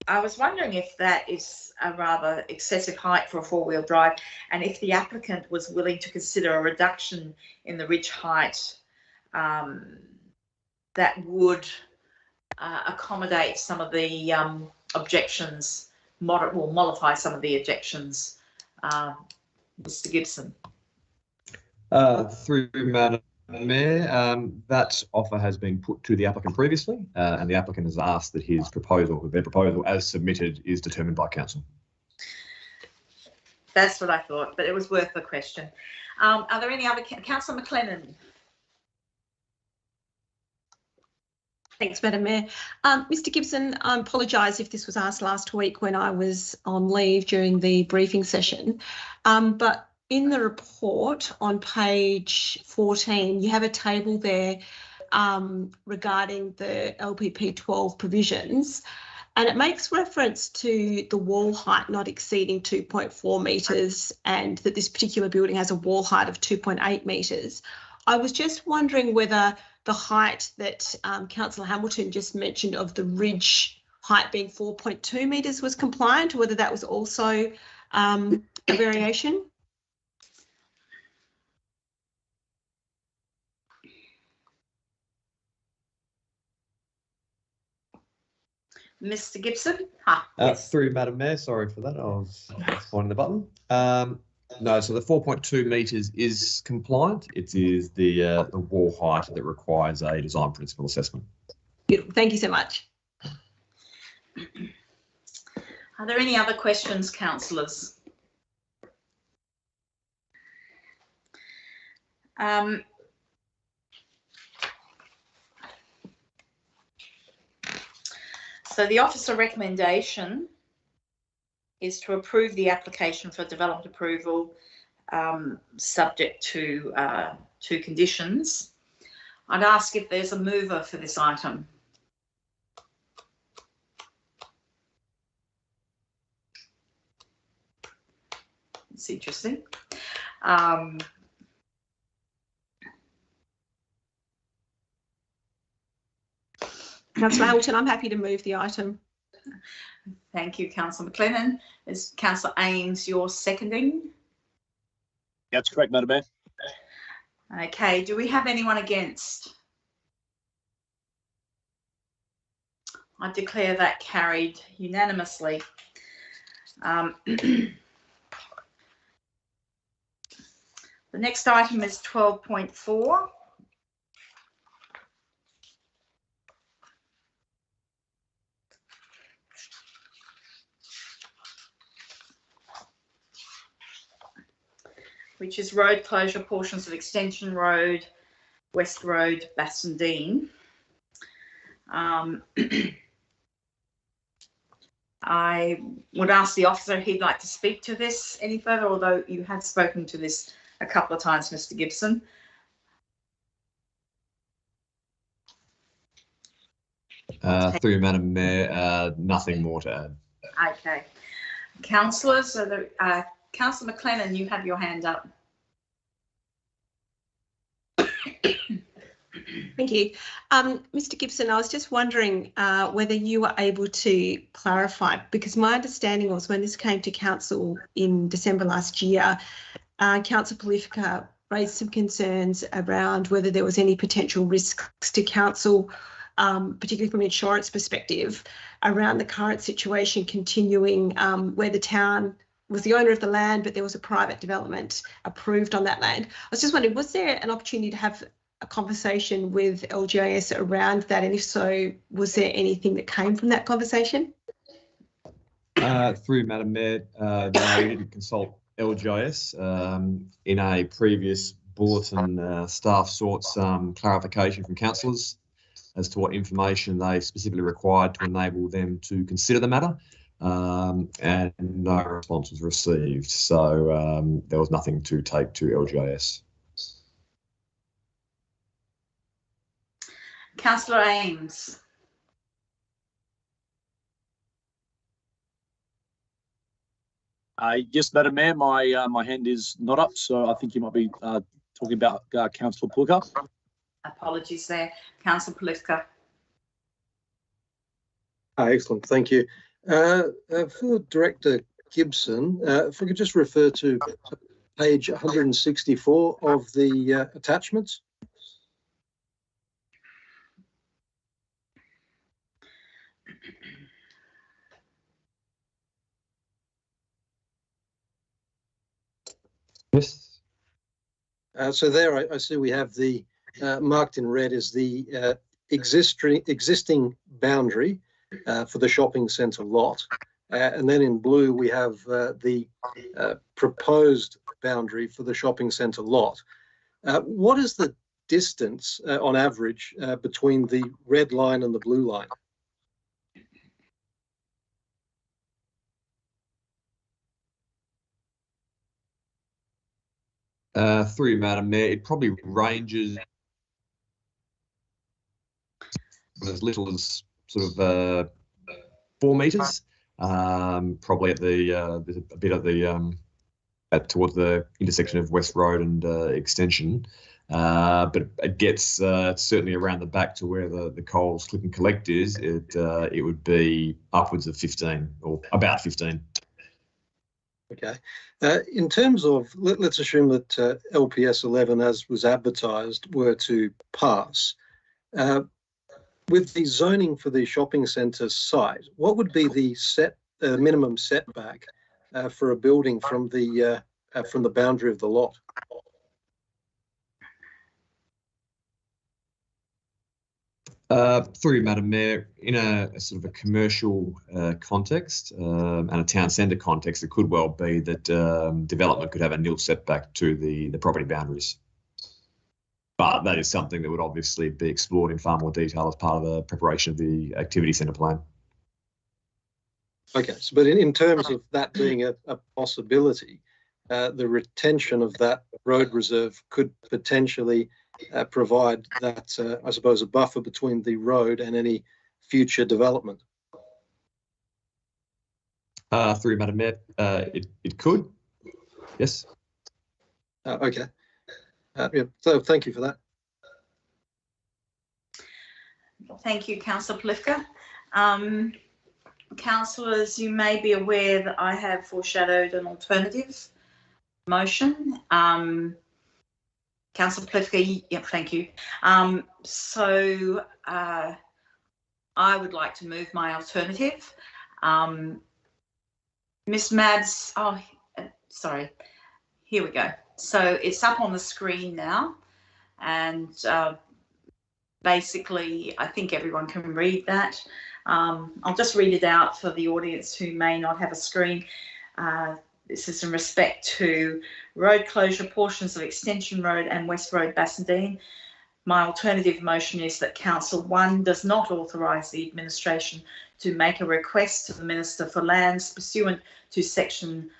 I was wondering if that is a rather excessive height for a four-wheel drive, and if the applicant was willing to consider a reduction in the ridge height that would accommodate some of the objections, mollify some of the objections. Mr. Gibson. Through Madam Mayor, that offer has been put to the applicant previously, and the applicant has asked that their proposal as submitted is determined by council. That's what I thought, but it was worth the question. Are there any other? Councillor McLennan. Thanks, Madam Mayor. Mr. Gibson, I apologise if this was asked last week when I was on leave during the briefing session, but in the report on page 14, you have a table there regarding the LPP 12 provisions, and it makes reference to the wall height not exceeding 2.4 metres and that this particular building has a wall height of 2.8 metres. I was just wondering whether the height that Councillor Hamilton just mentioned of the ridge height being 4.2 metres was compliant, or whether that was also a variation. Mr. Gibson. Yes. Through Madam Mayor, sorry for that. I was finding the button. No, so the 4.2 metres is compliant. It is the wall height that requires a design principle assessment. Beautiful. Thank you so much. Are there any other questions, councillors? So the officer recommendation is to approve the application for development approval subject to two conditions. I'd ask if there's a mover for this item. It's interesting. Councillor Hamilton, I'm happy to move the item. Thank you, Councillor McLennan. Is Councillor Ames your seconding? That's correct, Madam Mayor. Okay, do we have anyone against? I declare that carried unanimously. The next item is 12.4. Which is road closure portions of Extension Road, West Road, Bassendean. I would ask the officer if he'd like to speak to this any further, although you have spoken to this a couple of times, Mr. Gibson. Through you, Madam Mayor, nothing more to add. Okay. Councillors, Councillor McLennan, you have your hand up. Thank you. Mr. Gibson, I was just wondering whether you were able to clarify, because my understanding was when this came to council in December last year, Councillor Polifka raised some concerns around whether there was any potential risks to council, particularly from an insurance perspective, around the current situation continuing where the town was the owner of the land, but there was a private development approved on that land. I was just wondering, was there an opportunity to have a conversation with LGIS around that? And if so, was there anything that came from that conversation? Through Madam Mayor, no, we didn't consult LGIS. In a previous bulletin, staff sought some clarification from councillors as to what information they specifically required to enable them to consider the matter, and no response was received. So there was nothing to take to LGIS. Councillor Ames. Yes, Madam Mayor, my hand is not up, so I think you might be talking about Councillor Polifka. Apologies there. Councillor Polifka. Excellent, thank you. For Director Gibson, if we could just refer to page 164 of the attachments. Yes. So there I see we have the marked in red as the existing boundary for the shopping centre lot. And then in blue, we have the proposed boundary for the shopping centre lot. What is the distance on average between the red line and the blue line? Through you, Madam Mayor, it probably ranges as little as sort of 4 metres, probably at the there's a bit at the towards the intersection of West Road and Extension, but it gets certainly around the back to where the Coles Click and Collect is. It would be upwards of 15 or about 15. Okay. In terms of, let's assume that LPS 11, as was advertised, were to pass. With the zoning for the shopping centre site, what would be the minimum setback for a building from the boundary of the lot? Through you, Madam Mayor, in a sort of a commercial context and a town centre context, it could well be that development could have a nil setback to the property boundaries. But that is something that would obviously be explored in far more detail as part of the preparation of the activity centre plan. Okay, so, but in terms of that being a possibility, the retention of that road reserve could potentially provide that, I suppose, a buffer between the road and any future development. Through you, Madam Mayor, it could, yes. Okay. Yeah, so thank you for that. Thank you, Councillor Polifka. Councillors, you may be aware that I have foreshadowed an alternative motion. Councillor Polifka, yeah, thank you. So I would like to move my alternative. Miss Mads, oh, sorry, here we go. So it's up on the screen now, and basically I think everyone can read that. I'll just read it out for the audience who may not have a screen. This is in respect to road closure portions of Extension Road and West Road, Bassendean. My alternative motion is that Council 1 does not authorise the administration to make a request to the Minister for Lands pursuant to Section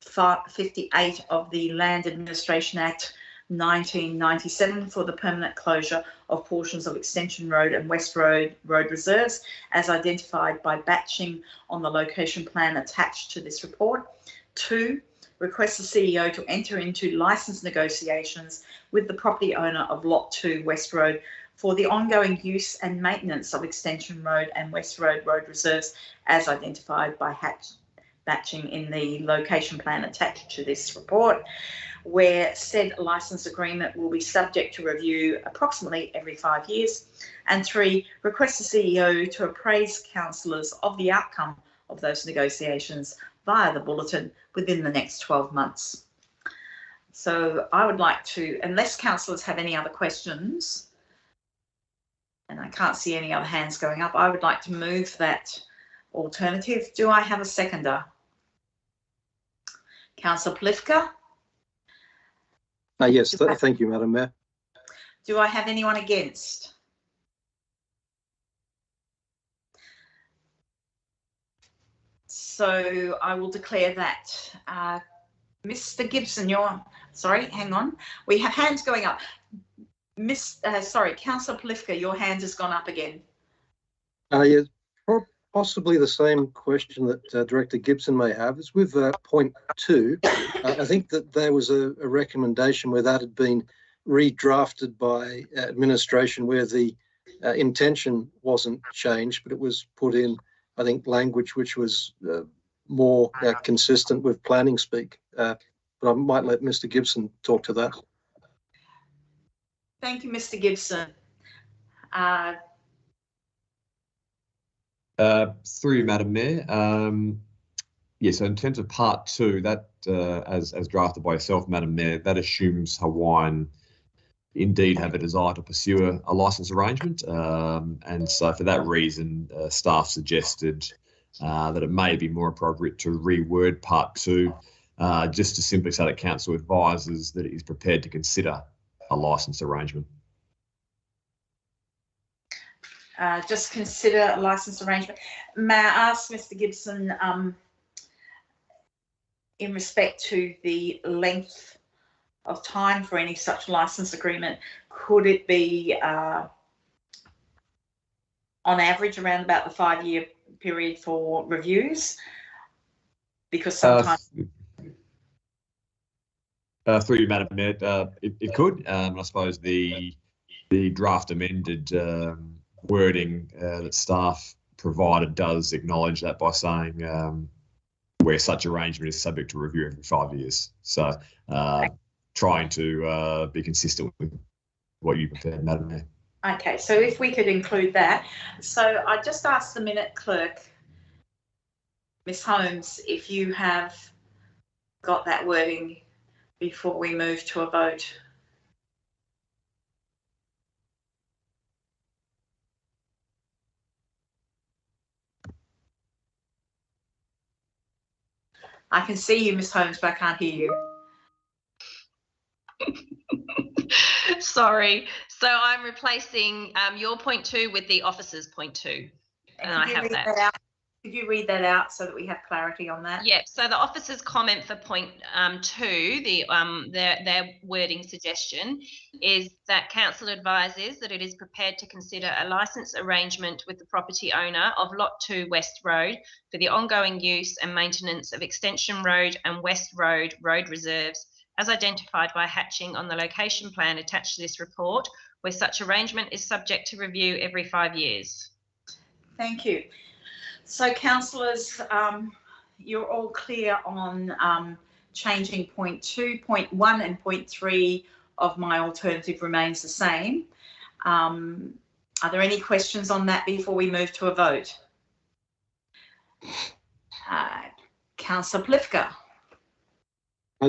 58 of the Land Administration Act 1997 for the permanent closure of portions of Extension Road and West Road road reserves as identified by batching on the location plan attached to this report. 2, request the CEO to enter into license negotiations with the property owner of Lot 2 West Road for the ongoing use and maintenance of Extension Road and West Road road reserves as identified by batching in the location plan attached to this report, where said license agreement will be subject to review approximately every 5 years. And 3, request the CEO to appraise councillors of the outcome of those negotiations via the bulletin within the next 12 months. So I would like to, unless councillors have any other questions, and I can't see any other hands going up, I would like to move that alternative. Do I have a seconder? Councillor Plifka? Yes, thank you, Madam Mayor. Do I have anyone against? So I will declare that. Mr. Gibson, sorry, hang on. We have hands going up. Sorry, Councillor Plifka, your hand has gone up again. Yes, possibly the same question that Director Gibson may have. Is with point 2. I think that there was a recommendation where that had been redrafted by administration where the intention wasn't changed, but it was put in, I think, language which was more consistent with planning speak. But I might let Mr. Gibson talk to that. Thank you, Mr. Gibson. Through you, Madam Mayor. Yeah, so in terms of part 2, that as drafted by yourself, Madam Mayor, that assumes Hawaiian indeed have a desire to pursue a licence arrangement. And so for that reason, staff suggested that it may be more appropriate to reword part 2 just to simply say that council advises that it is prepared to consider a licence arrangement. Just consider a licence arrangement. May I ask Mr. Gibson, in respect to the length of time for any such licence agreement, could it be on average around about the 5-year period for reviews? Because sometimes through you, Madam Mayor, it could. I suppose the draft amended wording that staff provided does acknowledge that by saying where such arrangement is subject to review every 5 years. So trying to be consistent with what you prepared, Madam Mayor. Okay, so if we could include that. So I just asked the minute clerk, Ms. Holmes, if you have got that wording before we move to a vote. I can see you, Ms. Holmes, but I can't hear you. Sorry. So I'm replacing your point 2 with the officer's point 2. And I have that. Could you read that out so that we have clarity on that? Yeah. So the officer's comment for point 2, their wording suggestion is that council advises that it is prepared to consider a licence arrangement with the property owner of Lot 2 West Road for the ongoing use and maintenance of Extension Road and West Road road reserves as identified by hatching on the location plan attached to this report, where such arrangement is subject to review every 5 years. Thank you. So, councillors, you're all clear on changing point 2, point 1 and point 3 of my alternative remains the same. Are there any questions on that before we move to a vote? Councillor Plifka.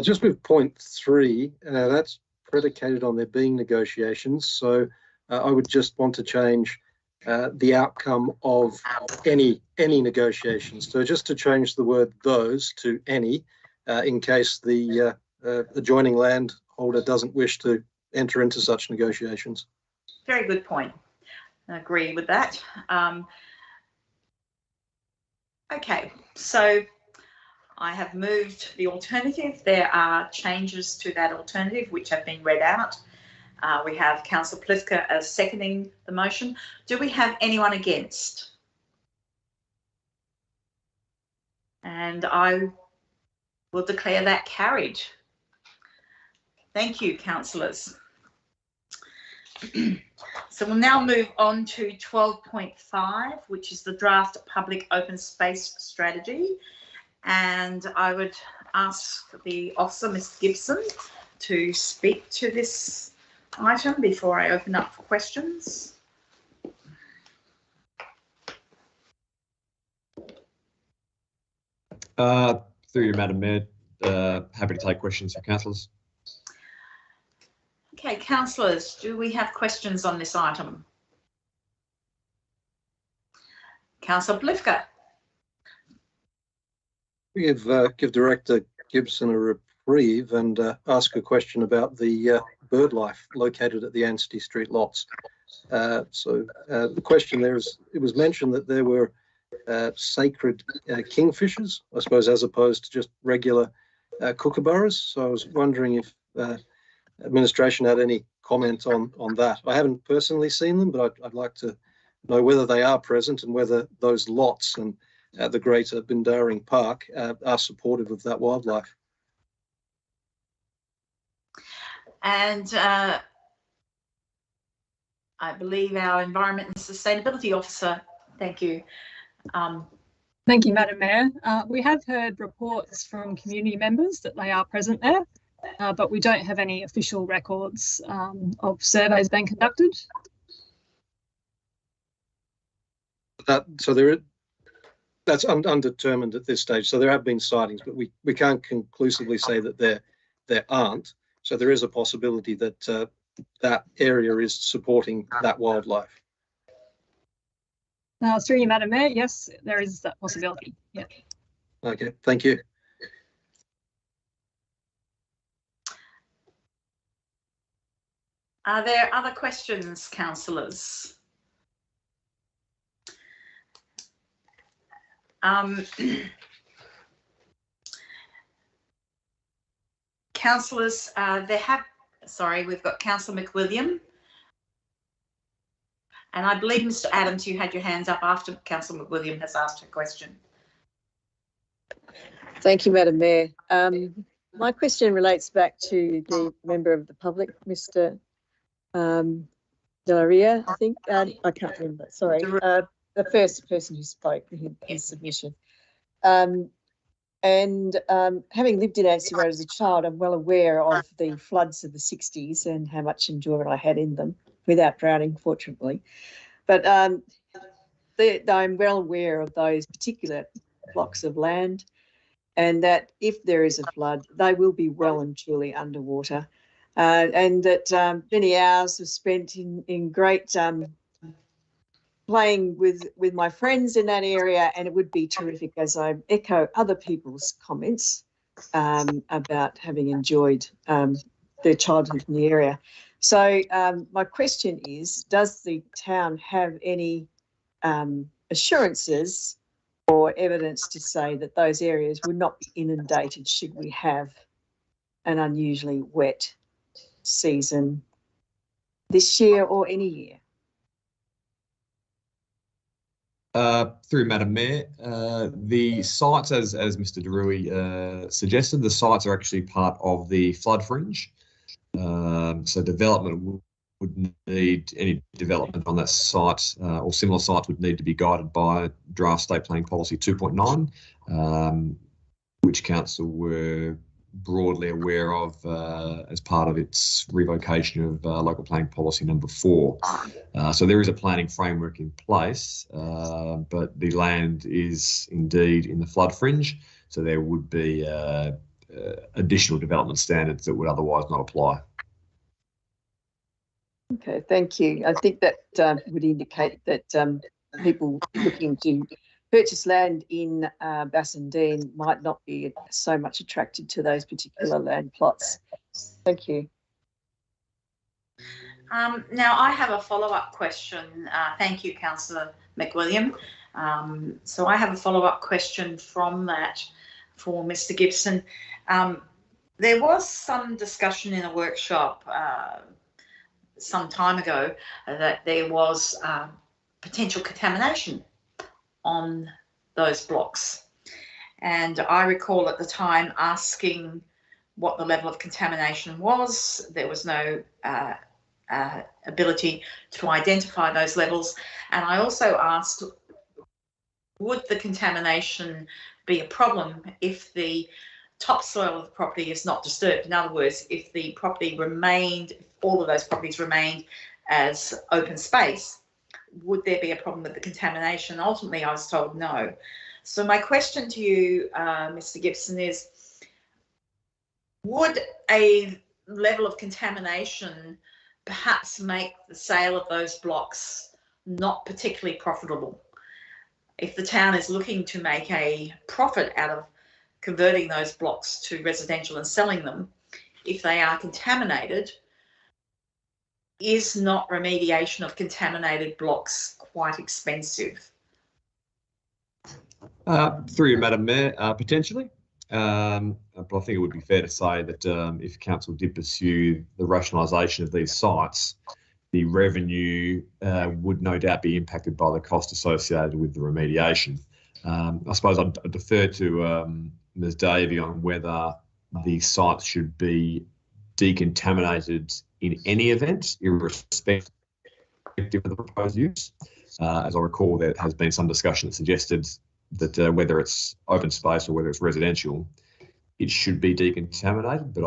Just with point 3, that's predicated on there being negotiations. So I would just want to change the outcome of any negotiations. So just to change the word those to any, in case the adjoining landholder doesn't wish to enter into such negotiations. Very good point. I agree with that. Okay, so I have moved the alternative. There are changes to that alternative which have been read out. We have Councillor Pliska as seconding the motion. Do we have anyone against? And I will declare that carried. Thank you, councillors. So we'll now move on to 12.5, which is the draft public open space strategy. And I would ask the officer, Mr. Gibson, to speak to this item before I open up for questions. Through you, Madam Mayor, happy to take questions from councillors. Okay, councillors, do we have questions on this item? Councillor Blifka. Give Director Gibson a reprieve and ask a question about the bird life located at the Anstey Street lots. The question there is, it was mentioned that there were sacred kingfishers, I suppose, as opposed to just regular kookaburras. So I was wondering if administration had any comment on that. I haven't personally seen them, but I'd like to know whether they are present and whether those lots and the Greater Bindaring Park are supportive of that wildlife. And I believe our Environment and Sustainability Officer, thank you. Thank you, Madam Mayor. We have heard reports from community members that they are present there, but we don't have any official records of surveys being conducted. That's undetermined at this stage. So there have been sightings, but we can't conclusively say that there aren't. So there is a possibility that that area is supporting that wildlife. Through you, Madam Mayor, yes, there is that possibility. Yeah. Okay, thank you. Are there other questions, councillors? Councillors, we've got Councillor McWilliam. And I believe, Mr. Adams, you had your hands up after Councillor McWilliam has asked a question. Thank you, Madam Mayor. My question relates back to the member of the public, Mr. Delaria, I think. I can't remember, sorry. The first person who spoke in his submission. Having lived in Anstey Road as a child, I'm well aware of the floods of the 60s and how much enjoyment I had in them, without drowning, fortunately. But I'm well aware of those particular blocks of land, and that if there is a flood, they will be well and truly underwater. And that many hours were spent in great playing with my friends in that area, and it would be terrific, as I echo other people's comments about having enjoyed their childhood in the area. So my question is, does the town have any assurances or evidence to say that those areas would not be inundated should we have an unusually wet season this year or any year? Through Madam Mayor, the sites, as Mr. DeRuy suggested, the sites are actually part of the flood fringe. So development would need, any development on that site or similar sites would need to be guided by Draft State Planning Policy 2.9, which Council were broadly aware of as part of its revocation of Local Planning Policy number 4. So there is a planning framework in place, but the land is indeed in the flood fringe, so there would be additional development standards that would otherwise not apply. Okay, thank you. I think that would indicate that people looking to purchase land in Bassendean might not be so much attracted to those particular land plots. Thank you. Now, I have a follow-up question. Thank you, Councillor McWilliam. So I have a follow-up question from that for Mr. Gibson. There was some discussion in a workshop some time ago that there was potential contamination on those blocks. And I recall at the time asking what the level of contamination was. There was no ability to identify those levels. And I also asked, would the contamination be a problem if the topsoil of the property is not disturbed? In other words, if the property remained, all of those properties remained as open space, would there be a problem with the contamination? Ultimately, I was told no. So my question to you, Mr. Gibson, is would a level of contamination perhaps make the sale of those blocks not particularly profitable? If the town is looking to make a profit out of converting those blocks to residential and selling them, if they are contaminated, is not remediation of contaminated blocks quite expensive? Through you, Madam Mayor, potentially. But I think it would be fair to say that if council did pursue the rationalisation of these sites, the revenue would no doubt be impacted by the cost associated with the remediation. I suppose I'd defer to Ms. Davey on whether the sites should be decontaminated in any event, irrespective of the proposed use. As I recall, there has been some discussion that suggested that whether it's open space or whether it's residential, it should be decontaminated, but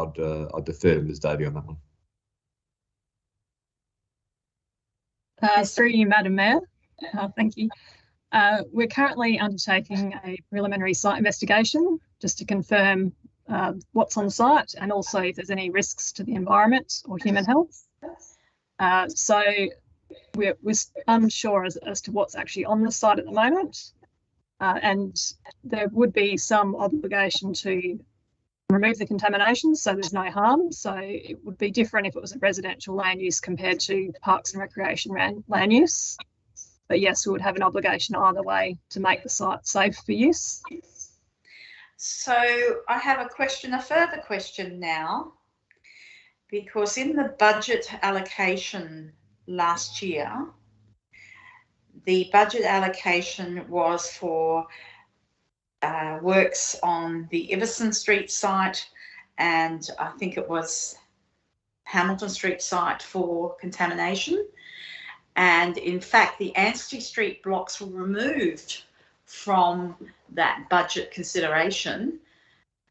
I'd defer to Ms. Davey on that one. Through you, Madam Mayor. Thank you. We're currently undertaking a preliminary site investigation just to confirm what's on site and also if there's any risks to the environment or human health. So we're unsure as to what's actually on the site at the moment. And there would be some obligation to remove the contamination so there's no harm. So it would be different if it was a residential land use compared to parks and recreation land use. But yes, we would have an obligation either way to make the site safe for use. So I have a further question now, because in the budget allocation last year, the budget allocation was for works on the Iverson Street site, and I think it was Hamilton Street site for contamination. And in fact, the Anstey Street blocks were removed from that budget consideration.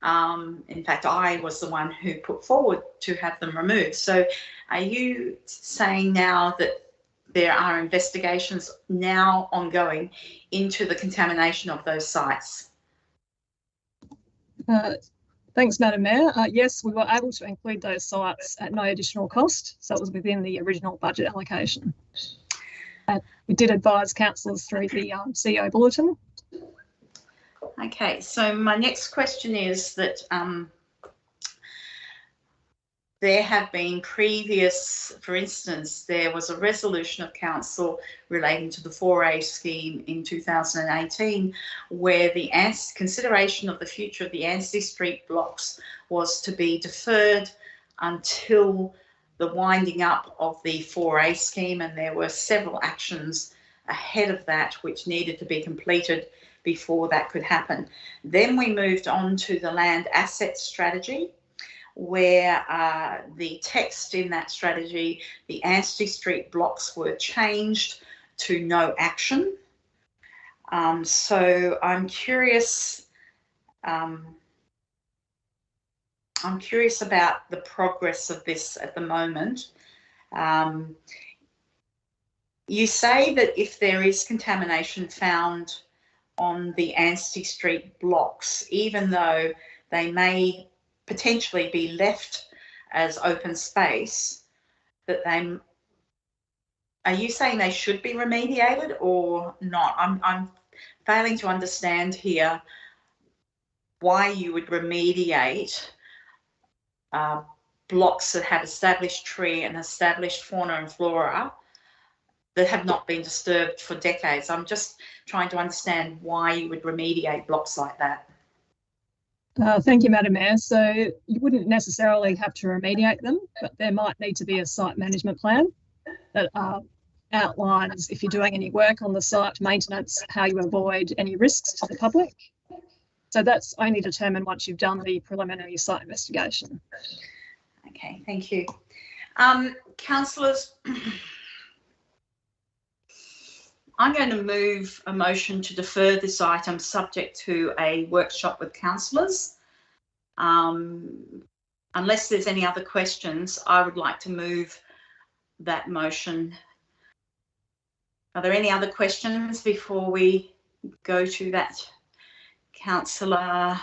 In fact, I was the one who put forward to have them removed. So are you saying now that there are investigations now ongoing into the contamination of those sites? Thanks, Madam Mayor. Yes, we were able to include those sites at no additional cost, so it was within the original budget allocation. We did advise councillors through the CEO bulletin. Okay, so my next question is that there have been previous, for instance, there was a resolution of council relating to the 4A scheme in 2018 where the consideration of the future of the Anstey Street blocks was to be deferred until the winding up of the 4A scheme, and there were several actions ahead of that which needed to be completed before that could happen. Then we moved on to the land asset strategy, where the text in that strategy, the Anstey Street blocks were changed to no action. So I'm curious about the progress of this at the moment. You say that if there is contamination found on the Anstey Street blocks, even though they may potentially be left as open space, that are you saying they should be remediated or not? I'm failing to understand here why you would remediate blocks that have established tree and established fauna and flora that have not been disturbed for decades. I'm just trying to understand why you would remediate blocks like that. Thank you, Madam Mayor. So you wouldn't necessarily have to remediate them, but there might need to be a site management plan that outlines, if you're doing any work on the site, maintenance, how you avoid any risks to the public. So that's only determined once you've done the preliminary site investigation. Okay, thank you. Councillors, I'm going to move a motion to defer this item subject to a workshop with councillors. Unless there's any other questions, I would like to move that motion. Are there any other questions before we go to that? Councillor,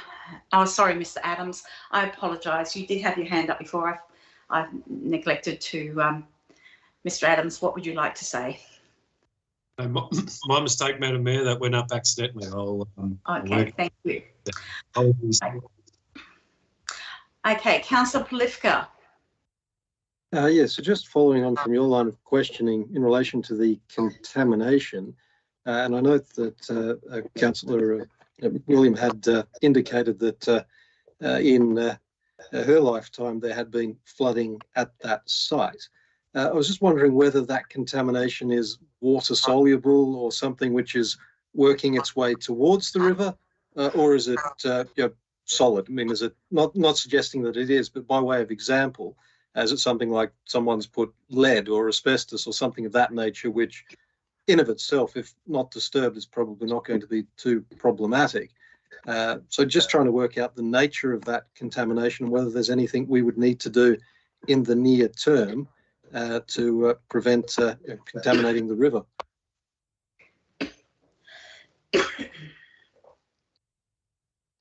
oh, sorry, Mr. Adams, I apologise. You did have your hand up before. I've neglected to, Mr. Adams, what would you like to say? My mistake, Madam Mayor, that went up accidentally. Okay, thank you. Yeah. Okay, Councillor Polifka. Yes, so just following on from your line of questioning in relation to the contamination, and I note that Councillor William had indicated that in her lifetime there had been flooding at that site. I was just wondering whether that contamination is water soluble or something which is working its way towards the river, or is it solid? I mean, is it not suggesting that it is, but by way of example, is it something like someone's put lead or asbestos or something of that nature, which in of itself, if not disturbed, is probably not going to be too problematic. So just trying to work out the nature of that contamination and whether there's anything we would need to do in the near term to prevent contaminating the river.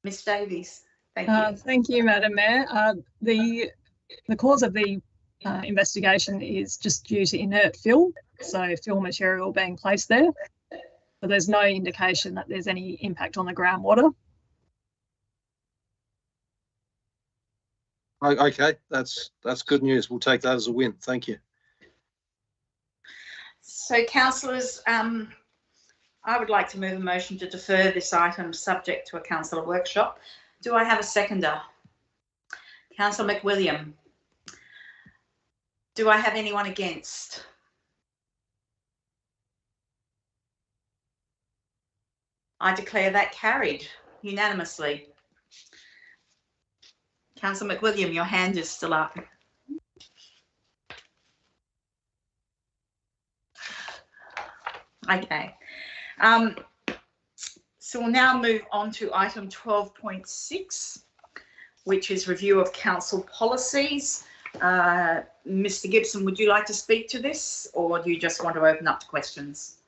Ms Davies, thank you. Thank you, Madam Mayor. The cause of the investigation is just due to inert fill, so fill material being placed there. So there's no indication that there's any impact on the groundwater. Okay, that's good news. We'll take that as a win. Thank you. So, councillors, I would like to move a motion to defer this item subject to a councillor workshop. Do I have a seconder? Councillor McWilliam. Do I have anyone against? I declare that carried unanimously. Councillor McWilliam, your hand is still up. Okay. So we'll now move on to item 12.6, which is review of council policies. Mr. Gibson, would you like to speak to this, or do you just want to open up to questions?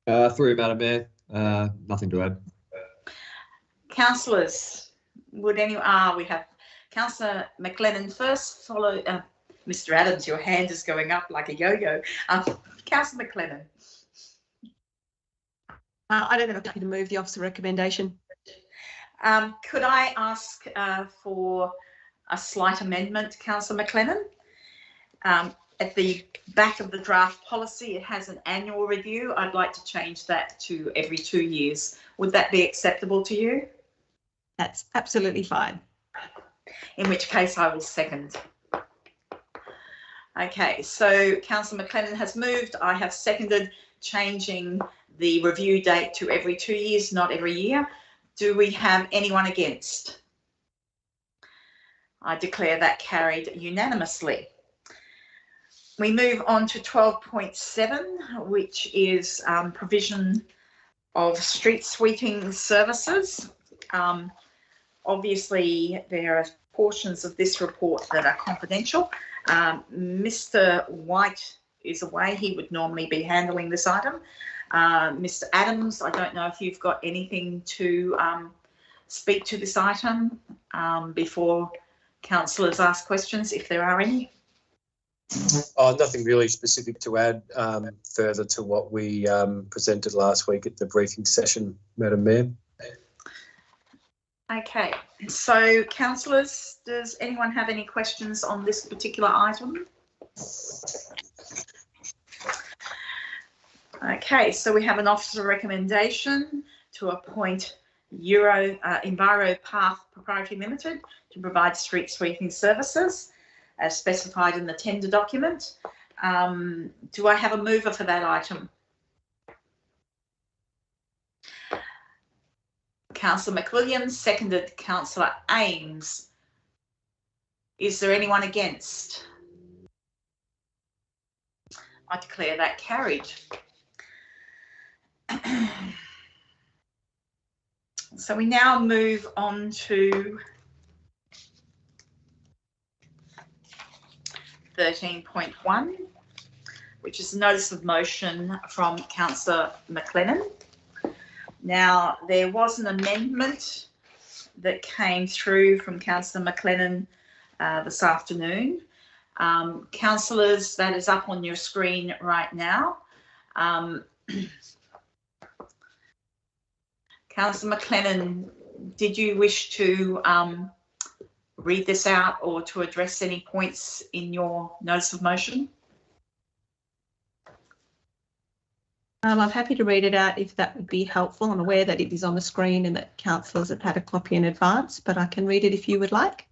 Through you, Madam Mayor, nothing to add. Councillors, would anyone? We have Councillor McLennan first, followed. Mr. Adams, your hand is going up like a yo-yo. Councillor McLennan. I don't have a copy to move the officer recommendation. Could I ask for a slight amendment, Councillor McLennan? At the back of the draft policy, it has an annual review. I'd like to change that to every 2 years. Would that be acceptable to you? That's absolutely fine. In which case I will second. Okay, so Councillor McLennan has moved. I have seconded changing the review date to every 2 years, not every year. Do we have anyone against? I declare that carried unanimously. We move on to 12.7, which is provision of street sweeping services. Obviously, there are portions of this report that are confidential. Mr. White is away. He would normally be handling this item. Mr. Adams, I don't know if you've got anything to speak to this item before councillors ask questions, if there are any. Nothing really specific to add further to what we presented last week at the briefing session, Madam Mayor. Okay, so councillors, does anyone have any questions on this particular item? Okay, so we have an officer recommendation to appoint Enviro Path Proprietary Limited to provide street sweeping services as specified in the tender document. Do I have a mover for that item? Councillor McWilliams, seconded Councillor Ames. Is there anyone against? I declare that carried. So we now move on to 13.1, which is a notice of motion from Councillor McLennan. Now, there was an amendment that came through from Councillor McLennan this afternoon. Councillors, that is up on your screen right now. Councillor McLennan, did you wish to read this out or to address any points in your notice of motion? I'm happy to read it out if that would be helpful. I'm aware that it is on the screen and that councillors have had a copy in advance, but I can read it if you would like.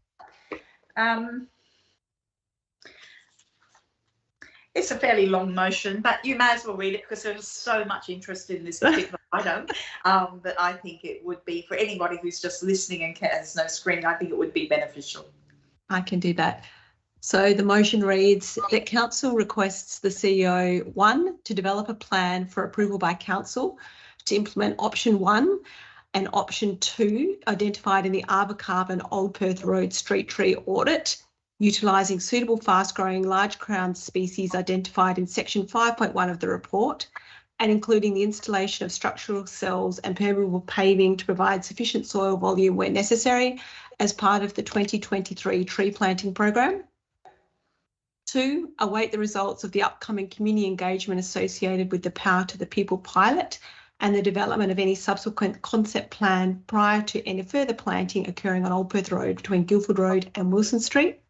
It's a fairly long motion, but you may as well read it because there's so much interest in this particular item that I think it would be, for anybody who's just listening and has no screen, I think it would be beneficial. I can do that. So the motion reads that council requests the CEO, 1, to develop a plan for approval by council to implement option 1 and option 2 identified in the Arbor Carbon Old Perth Road street tree audit, utilising suitable fast-growing large crown species identified in section 5.1 of the report, and including the installation of structural cells and permeable paving to provide sufficient soil volume where necessary as part of the 2023 tree planting program. 2, await the results of the upcoming community engagement associated with the Power to the People pilot and the development of any subsequent concept plan prior to any further planting occurring on Old Perth Road between Guildford Road and Wilson Street.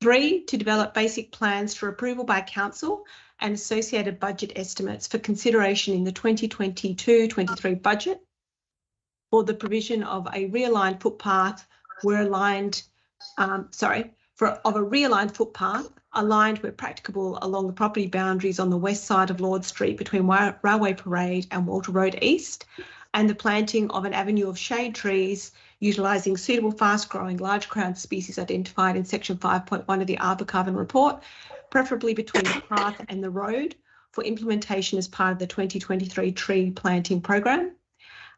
3, to develop basic plans for approval by council and associated budget estimates for consideration in the 2022-23 budget for the provision of a realigned footpath where aligned, of a realigned footpath aligned where practicable along the property boundaries on the west side of Lord Street between Railway Parade and Walter Road East, and the planting of an avenue of shade trees utilising suitable fast-growing large crown species identified in section 5.1 of the Arbor Carbon report, preferably between the path and the road for implementation as part of the 2023 tree planting program.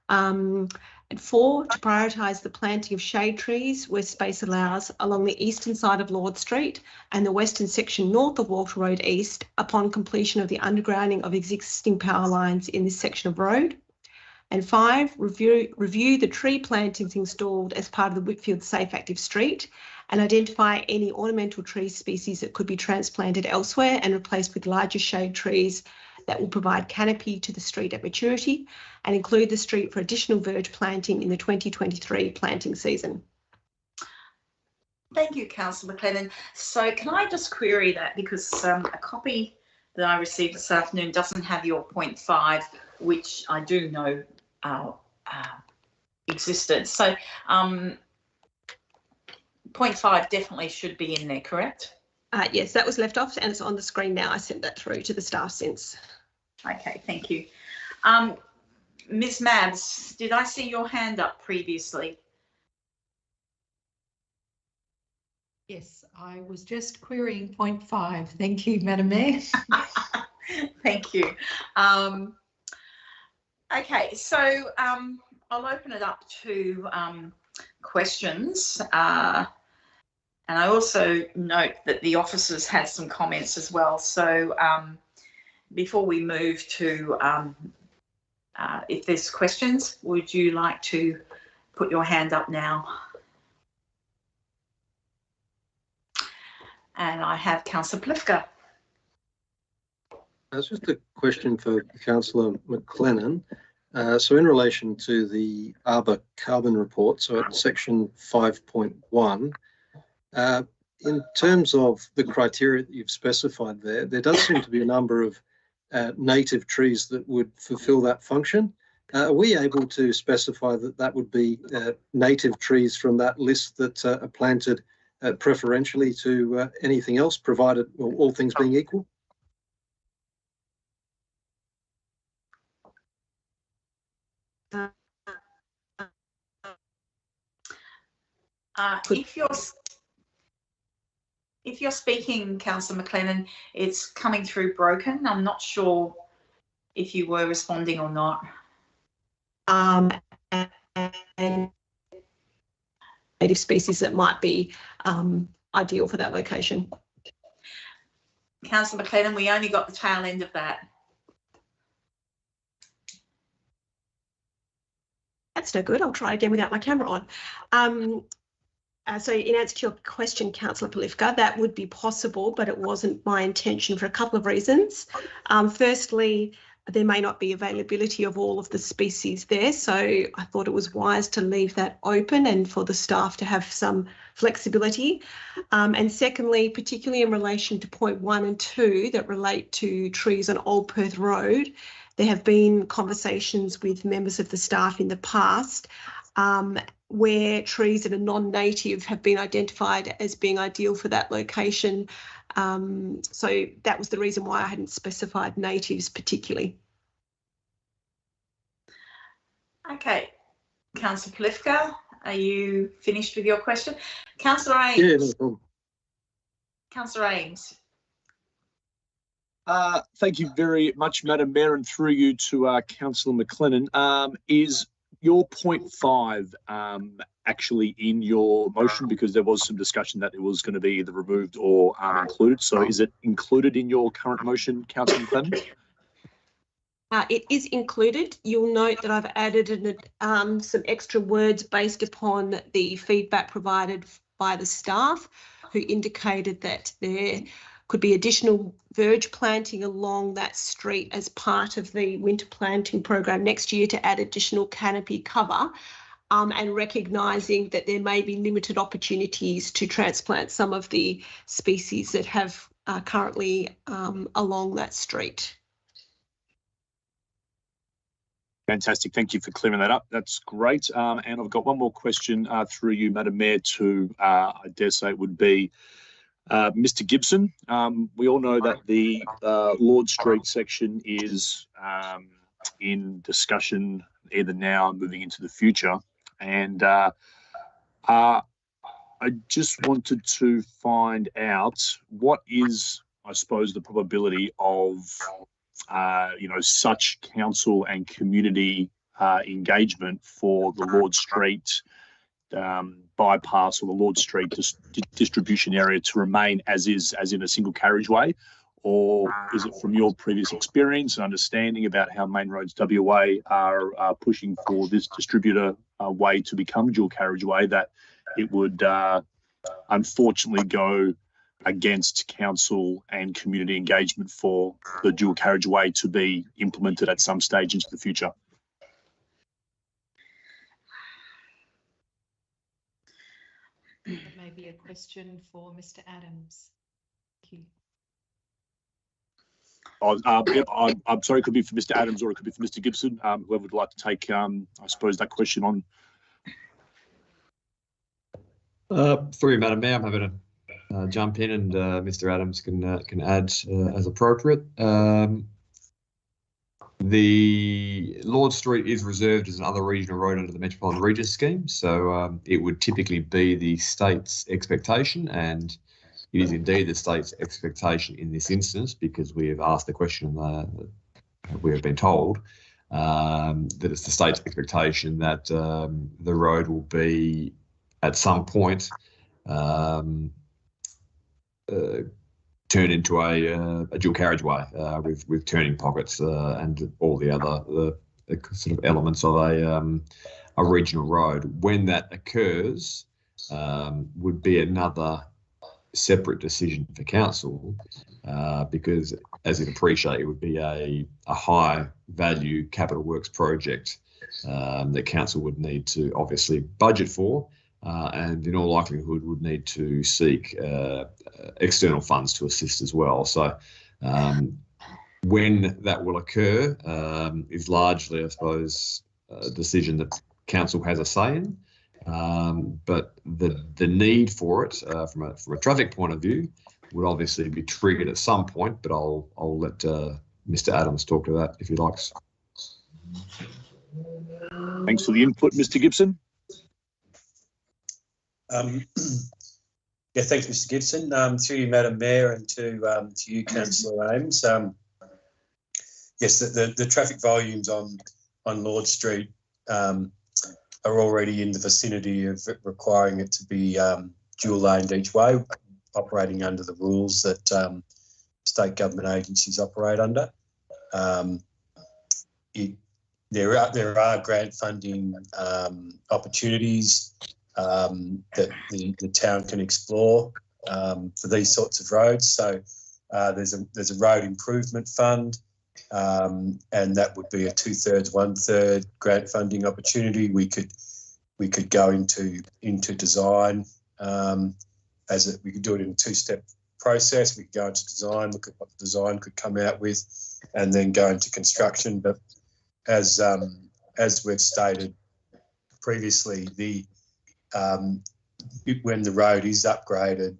And 4, to prioritise the planting of shade trees where space allows along the eastern side of Lord Street and the western section north of Walter Road East upon completion of the undergrounding of existing power lines in this section of road. And 5, review the tree plantings installed as part of the Whitfield Safe Active Street and identify any ornamental tree species that could be transplanted elsewhere and replaced with larger shade trees that will provide canopy to the street at maturity and include the street for additional verge planting in the 2023 planting season. Thank you, Councillor McLennan. So can I just query that, because a copy that I received this afternoon doesn't have your point 5, which I do know existed. So point 5 definitely should be in there, correct? Yes, that was left off and it's on the screen now. I sent that through to the staff since. Okay, thank you. Ms. Mabs, did I see your hand up previously? Yes, I was just querying point 5. Thank you, Madam Mayor. Thank you. Okay, so I'll open it up to questions. And I also note that the officers had some comments as well. So before we move to, if there's questions, would you like to put your hand up now? And I have Councillor Plifka. It's just a question for Councillor McLennan. So in relation to the Arbor Carbon report, so at section 5.1, in terms of the criteria that you've specified there, there does seem to be a number of native trees that would fulfil that function. Are we able to specify that that would be native trees from that list that are planted preferentially to anything else, provided, well, all things being equal? If you're speaking, Councillor McLennan, it's coming through broken. I'm not sure if you were responding or not. And native species that might be ideal for that location. Councillor McLennan, we only got the tail end of that. That's no good. I'll try again without my camera on. So in answer to your question, Councillor Polifka, that would be possible, but it wasn't my intention for a couple of reasons. Firstly, there may not be availability of all of the species there, so I thought it was wise to leave that open and for the staff to have some flexibility. And secondly, particularly in relation to point 1 and 2 that relate to trees on Old Perth Road, there have been conversations with members of the staff in the past where trees that are non-native have been identified as being ideal for that location. So that was the reason why I hadn't specified natives particularly. Okay, Councillor Polifka, are you finished with your question? Councillor Ames. Yeah, no problem. Councillor Ames. Thank you very much, Madam Mayor, and through you to Councillor McLennan. Is your point 5 actually in your motion? Because there was some discussion that it was going to be either removed or included. So is it included in your current motion, Councillor McLennan? It is included. You'll note that I've added some extra words based upon the feedback provided by the staff, who indicated that there could be additional verge planting along that street as part of the winter planting program next year to add additional canopy cover, and recognising that there may be limited opportunities to transplant some of the species that have currently along that street. Fantastic. Thank you for clearing that up. That's great. And I've got one more question through you, Madam Mayor, to, I dare say it would be Mr. Gibson. We all know that the Lord Street section is in discussion either now or moving into the future. And I just wanted to find out what is, I suppose, the probability of such council and community engagement for the Lord Street bypass or the Lord Street distribution area to remain as is, as in a single carriageway? Or is it from your previous experience and understanding about how Main Roads WA are pushing for this distributor way to become dual carriageway that it would unfortunately go against council and community engagement for the dual carriageway to be implemented at some stage into the future? That may be a question for Mr. Adams. Thank you. I'm sorry, it could be for Mr. Adams or it could be for Mr. Gibson. Whoever would like to take, I suppose, that question on. Through you, Madam Mayor, I'm happy to jump in, and Mr. Adams can add as appropriate. The Lord Street is reserved as another regional road under the Metropolitan Regis scheme, so it would typically be the state's expectation, and it is indeed the state's expectation in this instance, because we have asked the question we have been told that it's the state's expectation that the road will be at some point turned into a dual carriageway with turning pockets and all the other sort of elements of a regional road. When that occurs, would be another separate decision for council, because, as you'd appreciate, it would be a high value capital works project that council would need to obviously budget for, and in all likelihood would need to seek external funds to assist as well. So When that will occur is largely, I suppose, a decision that council has a say in. But the need for it from a traffic point of view would obviously be triggered at some point. But I'll let Mr. Adams talk to that if he likes. Thanks for the input, Mr. Gibson. Yeah, thanks, Mr. Gibson. To you, Madam Mayor, and to you, Councillor Ames. Yes, the traffic volumes on Lord Street are already in the vicinity of requiring it to be dual laned each way, operating under the rules that state government agencies operate under. There are grant funding opportunities that the town can explore for these sorts of roads. So there's a road improvement fund, and that would be a 2/3, 1/3 grant funding opportunity. We could go into design we could do it in a 2-step process. We could go into design, look at what the design could come out with, and then go into construction. But as we've stated previously, when the road is upgraded,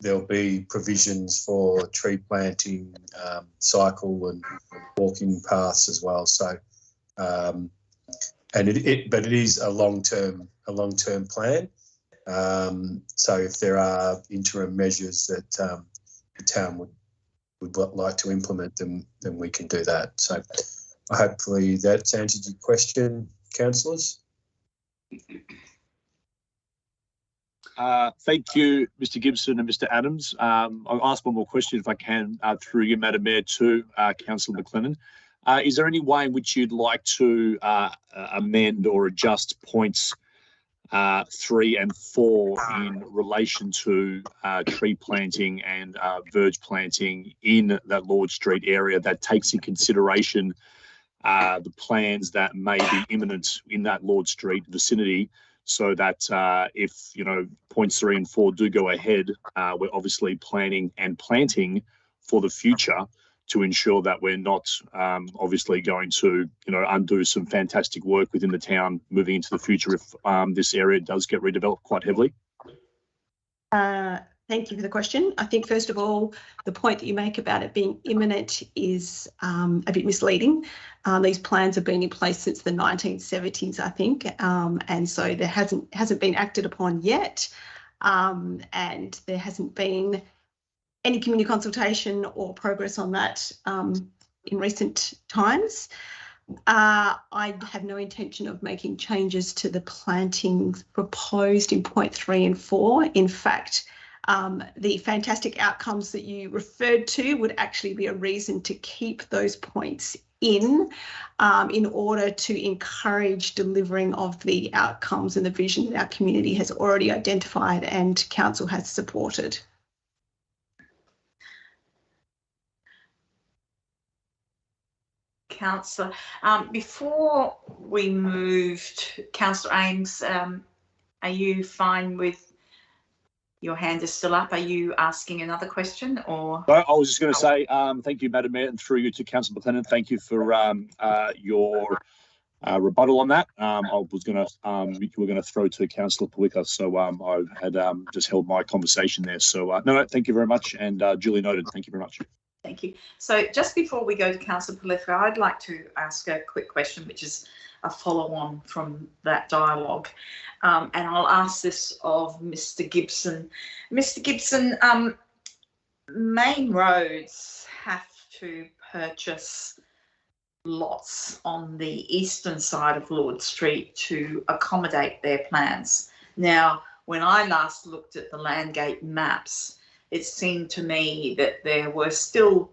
there'll be provisions for tree planting, cycle and walking paths as well. So, but it is a long-term plan. So if there are interim measures that the town would like to implement, then we can do that. So hopefully that's answered your question, councillors. Thank you, Mr. Gibson and Mr. Adams. I'll ask one more question if I can through you, Madam Mayor, to Councillor McLennan. Is there any way in which you'd like to amend or adjust points 3 and 4 in relation to tree planting and verge planting in that Lord Street area that takes in consideration the plans that may be imminent in that Lord Street vicinity, so that if points 3 and 4 do go ahead, we're obviously planning and planting for the future to ensure that we're not obviously going to undo some fantastic work within the town moving into the future if this area does get redeveloped quite heavily? Thank you for the question. I think, first of all, the point that you make about it being imminent is a bit misleading. These plans have been in place since the 1970s, I think, and so there hasn't been acted upon yet, and there hasn't been any community consultation or progress on that in recent times. I have no intention of making changes to the plantings proposed in point 3 and 4. In fact, the fantastic outcomes that you referred to would actually be a reason to keep those points in order to encourage delivering of the outcomes and the vision that our community has already identified and council has supported. Councillor, before we moved, Councillor Ames, are you fine with your hand is still up? Are you asking another question or? No, I was just going to say thank you, Madam Mayor, and through you to Councillor McLennan. Thank you for your rebuttal on that. I was going to you were going to throw to Councillor Pawika, so I had just held my conversation there. So no, thank you very much, and duly noted. Thank you very much. Thank you. So just before we go to Councillor Pawika, I'd like to ask a quick question, which is a follow-on from that dialogue. And I'll ask this of Mr. Gibson. Mr. Gibson, main roads have to purchase lots on the eastern side of Lord Street to accommodate their plans. Now, when I last looked at the Landgate maps, it seemed to me that there were still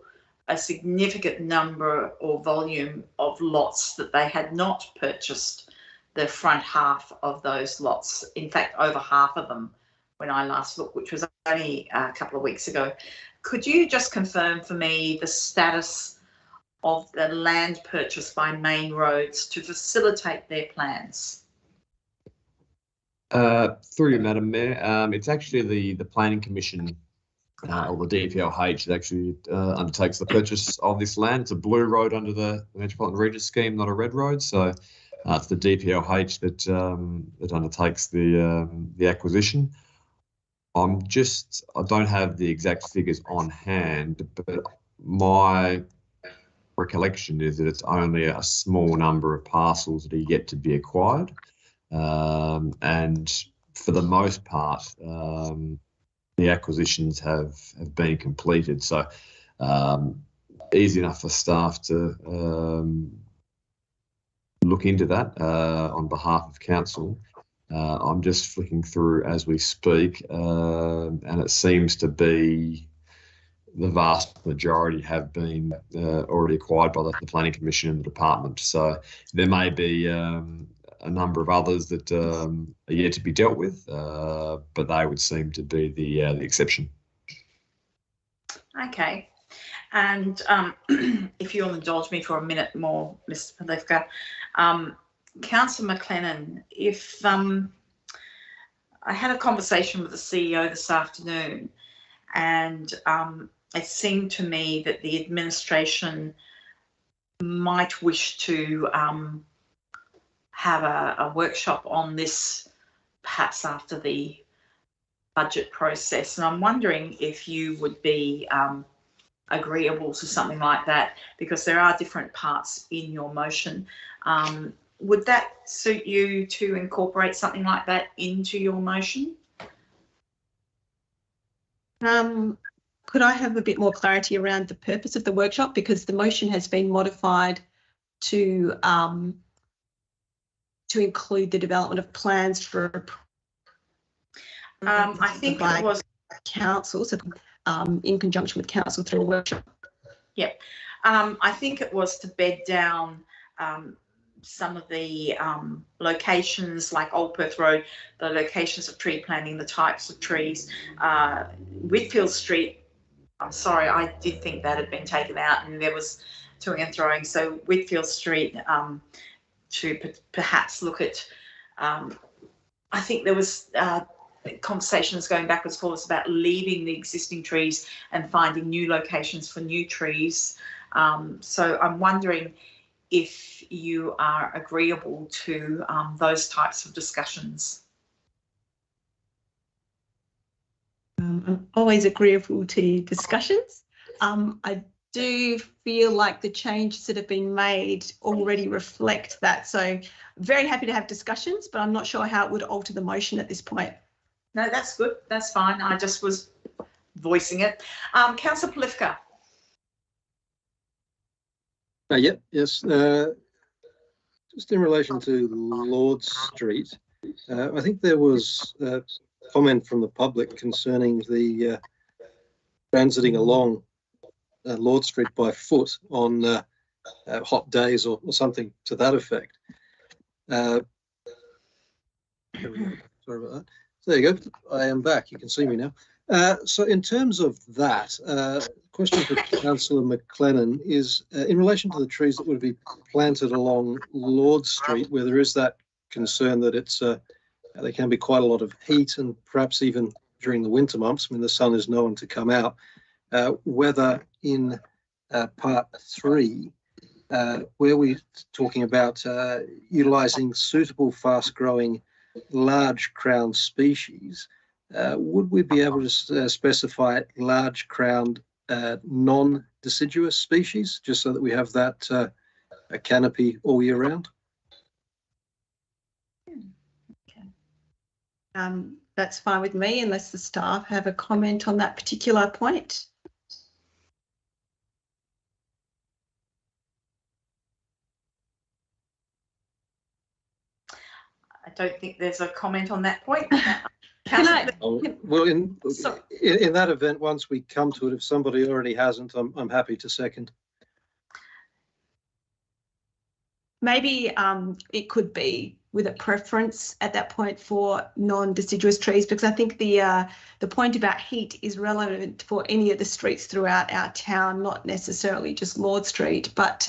a significant number or volume of lots that they had not purchased the front half of those lots. In fact, over half of them when I last looked, which was only a couple of weeks ago. Could you just confirm for me the status of the land purchase by main roads to facilitate their plans? Through you, Madam Mayor, it's actually the Planning Commission or the DPLH that actually undertakes the purchase of this land. It's a blue road under the Metropolitan Region scheme, not a red road. So it's the DPLH that undertakes the acquisition. I don't have the exact figures on hand, but my recollection is that it's only a small number of parcels that are yet to be acquired. And for the most part, the acquisitions have been completed. So easy enough for staff to look into that on behalf of council. I'm just flicking through as we speak, and it seems to be the vast majority have been already acquired by the Planning Commission and the department. So there may be a number of others that are yet to be dealt with, but they would seem to be the exception. Okay. And if you'll indulge me for a minute more, Mr. Palifka, Councillor McLennan, if I had a conversation with the CEO this afternoon, and it seemed to me that the administration might wish to have a workshop on this perhaps after the budget process. And I'm wondering if you would be agreeable to something like that, because there are different parts in your motion. Would that suit you to incorporate something like that into your motion? Could I have a bit more clarity around the purpose of the workshop? Because the motion has been modified to include the development of plans for. I think it was council, so in conjunction with council through a workshop. Yep. I think it was to bed down some of the locations like Old Perth Road, the locations of tree planting, the types of trees. Whitfield Street, I'm sorry, I did think that had been taken out and there was toing and throwing. So Whitfield Street to perhaps look at, I think there was conversations going backwards and forwards about leaving the existing trees and finding new locations for new trees. So I'm wondering if you are agreeable to those types of discussions. I'm always agreeable to discussions. I do feel like the changes that have been made already reflect that. So very happy to have discussions, but I'm not sure how it would alter the motion at this point. No, that's good. That's fine. I just was voicing it. Councillor Palifka. Yes. Just in relation to Lord Street, I think there was a comment from the public concerning the transiting along Lord Street by foot on hot days or something to that effect. Sorry about that. There you go. I am back. You can see me now. So in terms of that, question for Councillor McLennan is in relation to the trees that would be planted along Lord Street, where there is that concern that it's there can be quite a lot of heat and perhaps even during the winter months when the sun is known to come out, whether in part 3, where we're talking about utilising suitable fast-growing large crowned species, would we be able to specify large crowned non-deciduous species, just so that we have that a canopy all year round? That's fine with me, unless the staff have a comment on that particular point. I don't think there's a comment on that point. Well, in that event, once we come to it, if somebody already hasn't, I'm happy to second. Maybe it could be with a preference at that point for non-deciduous trees, because I think the point about heat is relevant for any of the streets throughout our town, not necessarily just Lord Street. But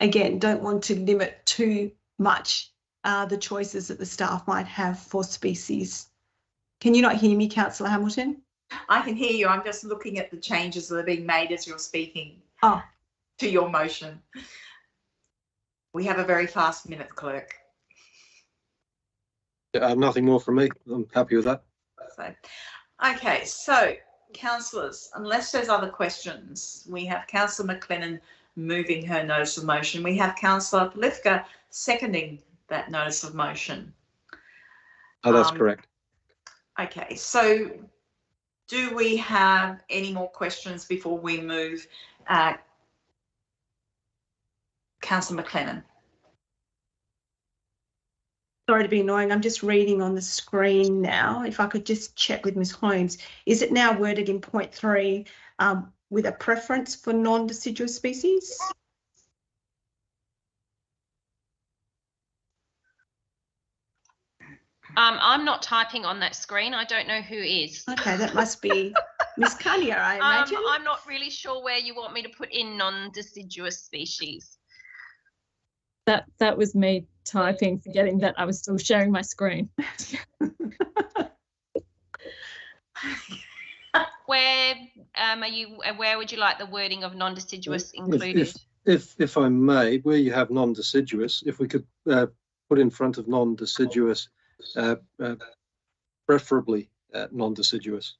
again, don't want to limit too much the choices that the staff might have for species. Can you not hear me, Councillor Hamilton? I can hear you. I'm just looking at the changes that are being made as you're speaking Oh, to your motion. We have a very fast minute, clerk. Nothing more from me. I'm happy with that. So, okay, so councillors, unless there's other questions, we have Councillor McLennan moving her notice of motion. We have Councillor Polifka seconding that notice of motion. Oh, that's correct. Okay, so do we have any more questions before we move? Councillor McLennan. sorry to be annoying. I'm just reading on the screen now. If I could just check with Ms Holmes, is it now worded in point 3 with a preference for non-deciduous species? I'm not typing on that screen. I don't know who is. Okay, that must be Ms Cunningham, I imagine. I'm not really sure where you want me to put in non-deciduous species. That was me typing, forgetting that I was still sharing my screen. Where are you? Where would you like the wording of non-deciduous included? If I may, where you have non-deciduous, if we could put in front of non-deciduous, preferably non-deciduous.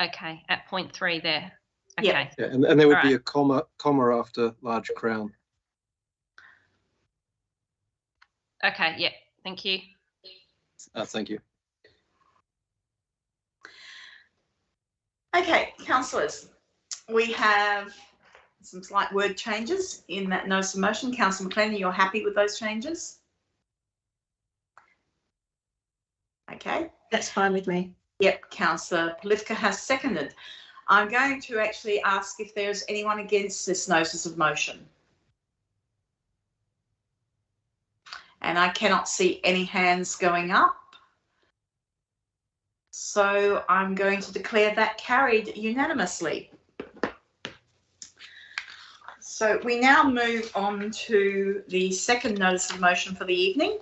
Okay, at point 3 there. Okay. Yeah. Yeah, and there would be a comma after large crown. Okay, yeah, thank you. Thank you. Okay, councillors, we have some slight word changes in that notice of motion. Councillor McLennan, you're happy with those changes? Okay. That's fine with me. Yep, Councillor Polifka has seconded. I'm going to actually ask if there's anyone against this notice of motion. And I cannot see any hands going up. So I'm going to declare that carried unanimously. So we now move on to the second notice of motion for the evening,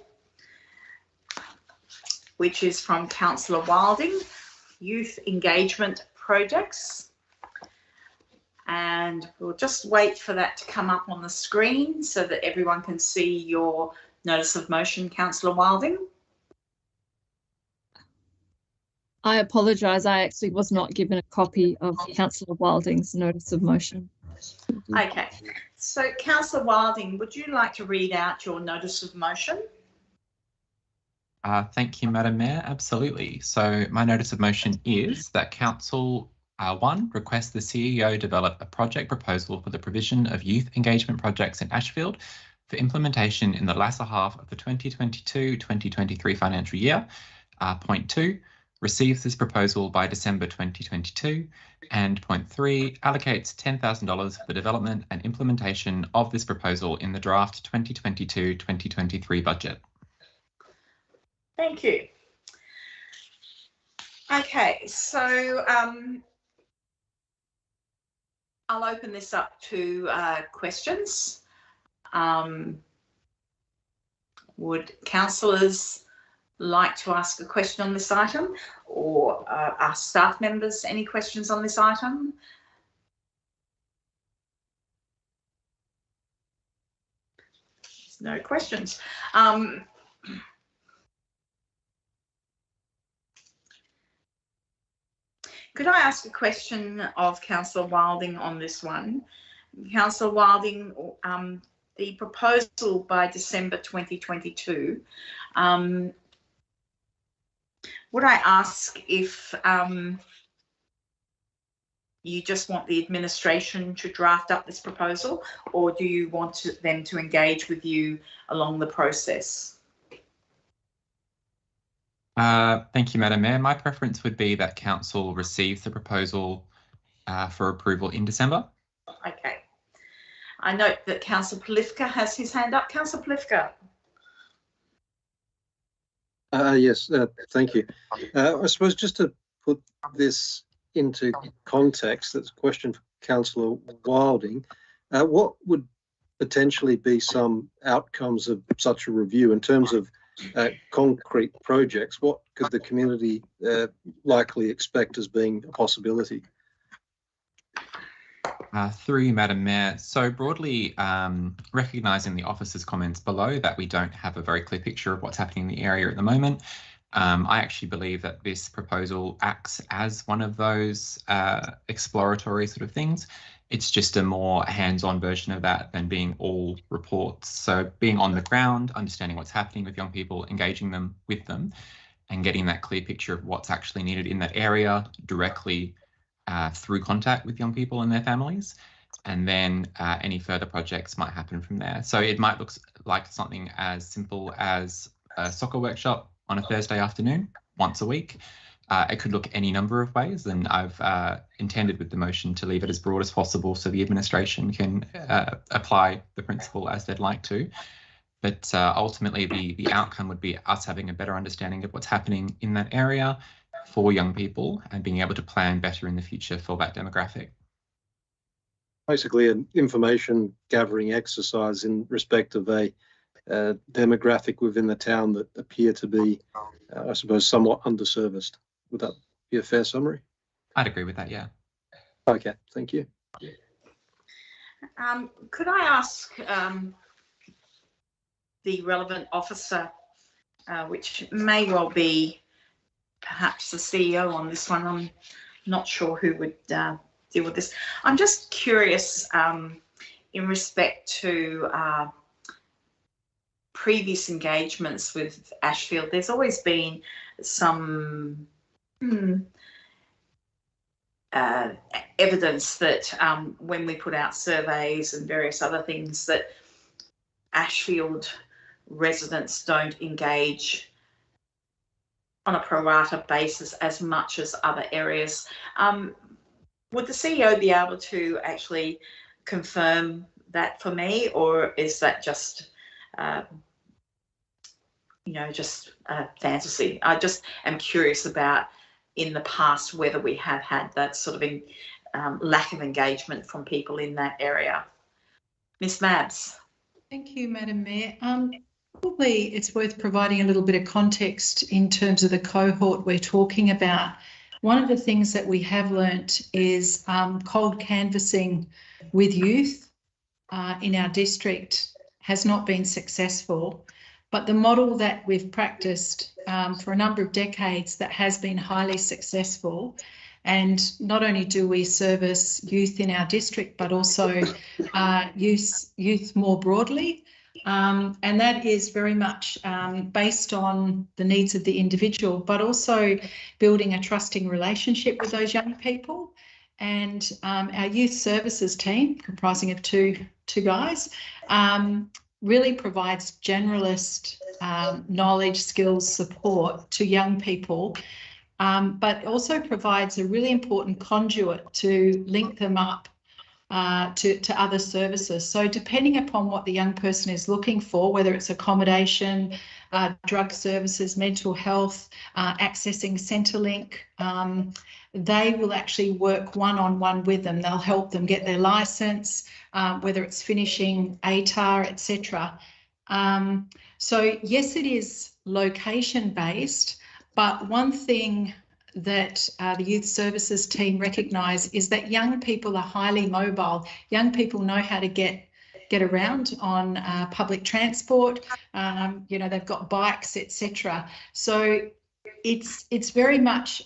which is from Councillor Wilding, Youth Engagement Projects. And we'll just wait for that to come up on the screen so that everyone can see your notice of motion, Councillor Wilding. I apologise, I actually was not given a copy of Councillor Wilding's notice of motion. Okay, so Councillor Wilding, would you like to read out your notice of motion? Thank you, Madam Mayor. Absolutely. So my notice of motion is that Council 1 requests the CEO develop a project proposal for the provision of youth engagement projects in Ashfield for implementation in the latter half of the 2022-2023 financial year. Point 2, receives this proposal by December 2022. And point 3, allocates $10,000 for the development and implementation of this proposal in the draft 2022-2023 budget. Thank you. Okay, so I'll open this up to questions. Would councillors like to ask a question on this item, or ask staff members any questions on this item? There's no questions. Could I ask a question of Councillor Wilding on this one? Councillor Wilding, the proposal by December 2022, would I ask if you just want the administration to draft up this proposal, or do you want them to engage with you along the process? Thank you, Madam Mayor. My preference would be that Council receives the proposal for approval in December. Okay. I note that Councillor Polifka has his hand up. Councillor Polifka. Yes, thank you. I suppose just to put this into context, that's a question for Councillor Wilding. What would potentially be some outcomes of such a review in terms of concrete projects, what could the community likely expect as being a possibility? Through you, Madam Mayor. So broadly, recognising the officer's comments below that we don't have a very clear picture of what's happening in the area at the moment, I actually believe that this proposal acts as one of those exploratory sort of things. It's just a more hands-on version of that than being all reports. So being on the ground, understanding what's happening with young people, engaging them with them, and getting that clear picture of what's actually needed in that area directly through contact with young people and their families. And then any further projects might happen from there. So it might look like something as simple as a soccer workshop on a Thursday afternoon, once a week. It could look any number of ways, and I've intended with the motion to leave it as broad as possible so the administration can apply the principle as they'd like to. But ultimately, the outcome would be us having a better understanding of what's happening in that area for young people and being able to plan better in the future for that demographic. Basically, an information gathering exercise in respect of a demographic within the town that appear to be, I suppose, somewhat underserviced. Would that be a fair summary? I'd agree with that, yeah. Okay, thank you. Could I ask the relevant officer, which may well be perhaps the CEO on this one, I'm not sure who would deal with this. I'm just curious in respect to previous engagements with Ashfield. There's always been some evidence that when we put out surveys and various other things, that Ashfield residents don't engage on a pro rata basis as much as other areas. Would the CEO be able to actually confirm that for me, or is that just just fantasy? I just am curious about in the past whether we have had that sort of lack of engagement from people in that area. Ms. Mabs. Thank you, Madam Mayor. Probably it's worth providing a little bit of context in terms of the cohort we're talking about. One of the things that we have learnt is cold canvassing with youth in our district has not been successful, but the model that we've practiced for a number of decades that has been highly successful, and not only do we service youth in our district, but also youth more broadly, and that is very much based on the needs of the individual, but also building a trusting relationship with those young people. And our youth services team, comprising of two guys, really provides generalist knowledge, skills, support to young people, but also provides a really important conduit to link them up to other services. So depending upon what the young person is looking for, whether it's accommodation, drug services, mental health, accessing Centrelink, they will actually work one-on-one with them. They'll help them get their licence, whether it's finishing ATAR, etc. So yes, it is location-based, but one thing that the youth services team recognise is that young people are highly mobile. Young people know how to get around on public transport. They've got bikes, etc. So it's very much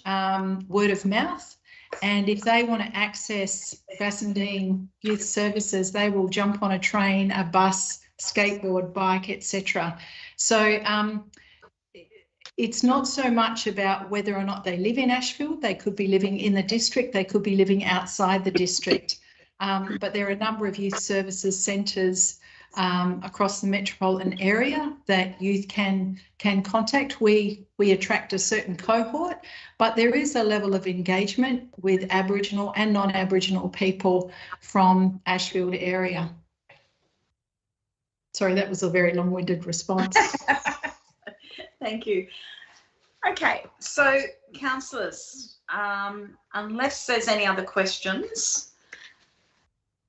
word of mouth. And if they want to access Bassendean Youth Services, they will jump on a train, a bus, skateboard, bike, etc. So it's not so much about whether or not they live in Ashfield. They could be living in the district, they could be living outside the district. But there are a number of youth services centres across the metropolitan area that youth can contact. We attract a certain cohort, but there is a level of engagement with Aboriginal and non-Aboriginal people from Ashfield area. Sorry, that was a very long-winded response. Thank you. Okay, so councillors, unless there's any other questions,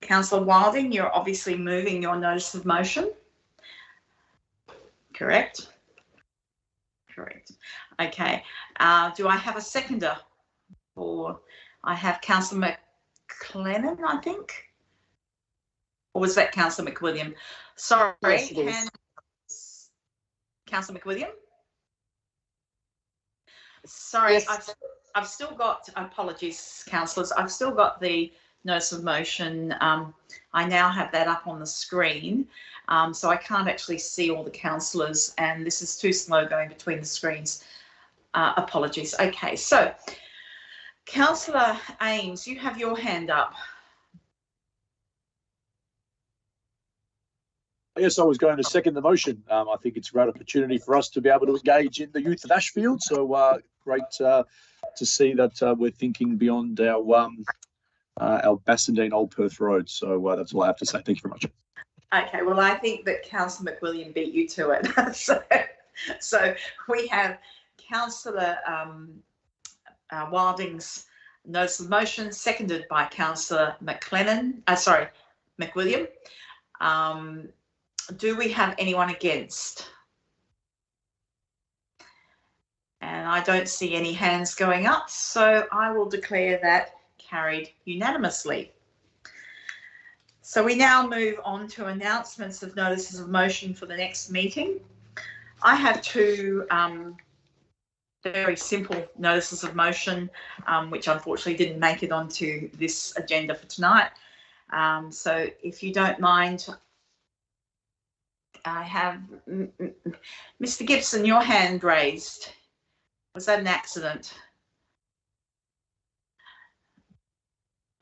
Councillor Wilding, you're obviously moving your notice of motion, correct? Correct. Okay. Do I have a seconder? I have Councillor McLennan, I think. Or was that Councillor McWilliam? Sorry, Yes, it is. Councillor McWilliam? Sorry, Yes. I've still got, apologies, councillors, I've still got the notice of motion. I now have that up on the screen, so I can't actually see all the councillors, and this is too slow going between the screens. Apologies. Okay, so Councillor Ames, you have your hand up. Yes, I was going to second the motion. I think it's a great opportunity for us to be able to engage in the youth of Ashfield. So great to see that we're thinking beyond our Bassendean Old Perth Road. So that's all I have to say. Thank you very much. Okay, well, I think that Councillor McWilliam beat you to it. so we have Councillor Wilding's notice of motion, seconded by Councillor McWilliam. Do we have anyone against? And I don't see any hands going up, so I will declare that carried unanimously. So we now move on to announcements of notices of motion for the next meeting. I have two very simple notices of motion, which unfortunately didn't make it onto this agenda for tonight. So if you don't mind, I have Mr. Gibson, your hand raised. Was that an accident?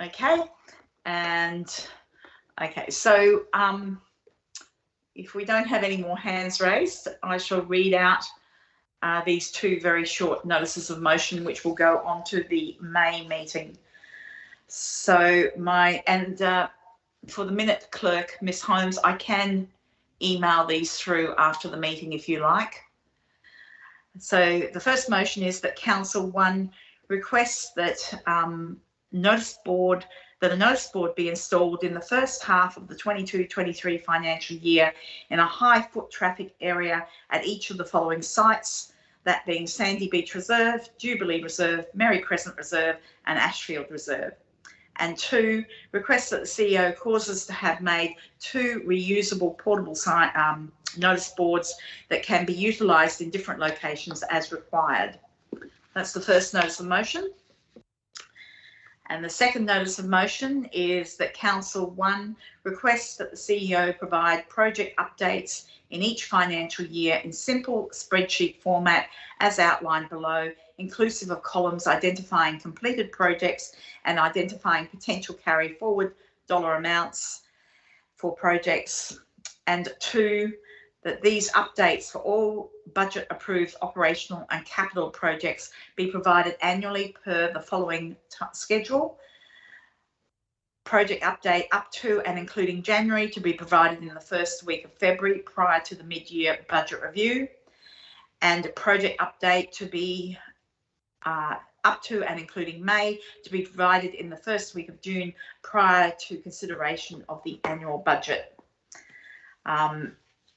Okay, and okay, so if we don't have any more hands raised, I shall read out these two very short notices of motion, which will go on to the May meeting. So for the minute clerk, Miss Holmes, I can email these through after the meeting if you like. So the first motion is that Council 1 requests that a notice board be installed in the first half of the 22-23 financial year in a high foot traffic area at each of the following sites, that being Sandy Beach Reserve, Jubilee Reserve, Merry Crescent Reserve and Ashfield Reserve. And 2, requests that the CEO causes to have made 2 reusable portable notice boards that can be utilised in different locations as required. That's the first notice of motion. And the second notice of motion is that Council 1 requests that the CEO provide project updates in each financial year in simple spreadsheet format as outlined below, inclusive of columns identifying completed projects and identifying potential carry forward dollar amounts for projects. And 2, that these updates for all budget approved operational and capital projects be provided annually per the following schedule. Project update up to and including January to be provided in the first week of February prior to the mid-year budget review, and a project update to be up to and including May to be provided in the first week of June prior to consideration of the annual budget.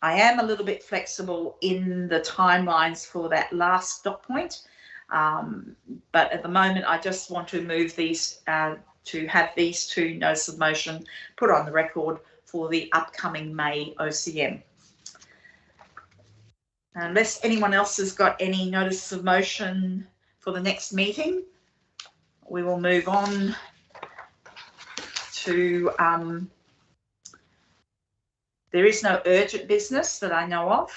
I am a little bit flexible in the timelines for that last dot point, but at the moment I just want to move these to have these 2 notices of motion put on the record for the upcoming May OCM. Unless anyone else has got any notices of motion for the next meeting, we will move on to there is no urgent business that I know of.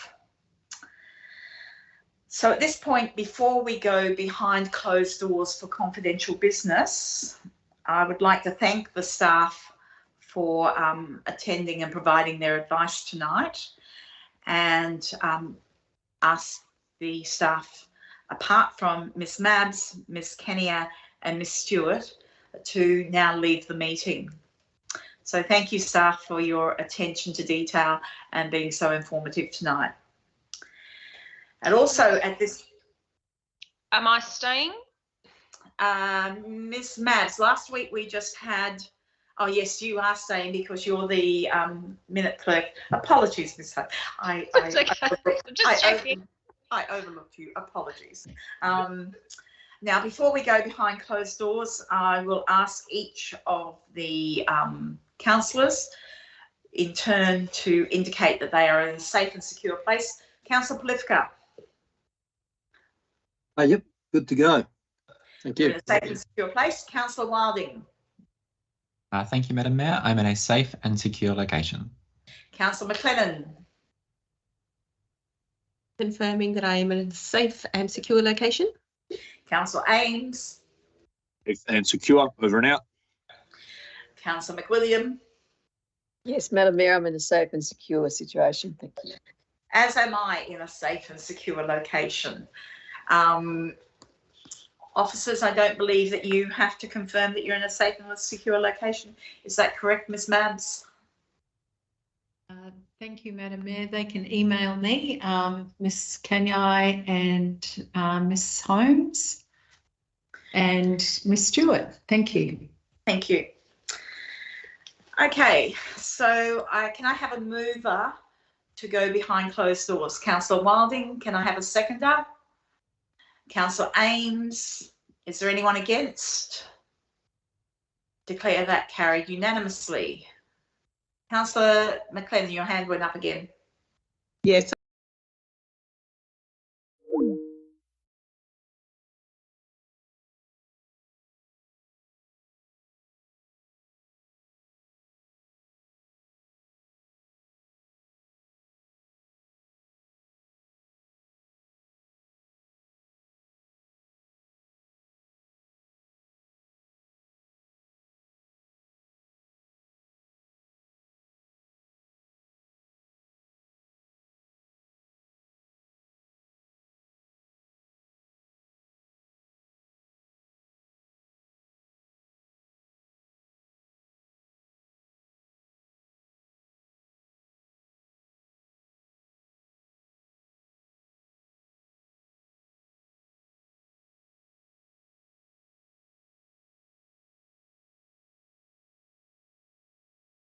So at this point, before we go behind closed doors for confidential business, I would like to thank the staff for attending and providing their advice tonight, and ask the staff, apart from Ms Mabs, Ms Kenia and Ms Stewart, to now leave the meeting. So thank you, staff, for your attention to detail and being so informative tonight. And also at this... Am I staying? Ms Mabs, last week we just had... Oh, yes, you are staying because you're the minute clerk. Apologies, Ms Hutt. That's okay. I'm just checking. I overlooked you. Apologies. Now, before we go behind closed doors, I will ask each of the councillors in turn to indicate that they are in a safe and secure place. Councillor Polifka. Yep, good to go. Thank You're you. in a safe and secure place. Councillor Wilding. Thank you, Madam Mayor. I'm in a safe and secure location. Councillor McLennan. Confirming that I am in a safe and secure location. Councillor Ames. Safe and secure, over and out. Councillor McWilliam. Yes, Madam Mayor, I'm in a safe and secure situation. Thank you. As am I in a safe and secure location. Officers, I don't believe that you have to confirm that you're in a safe and secure location. Is that correct, Ms Mabs? Thank you, Madam Mayor. They can email me, Ms Kanyai and Ms Holmes and Ms Stewart. Thank you. Thank you. Okay, so can I have a mover to go behind closed doors? Councillor Wilding, can I have a seconder? Councillor Ames, is there anyone against? Declare that carried unanimously. Councillor McLennan, your hand went up again. Yes,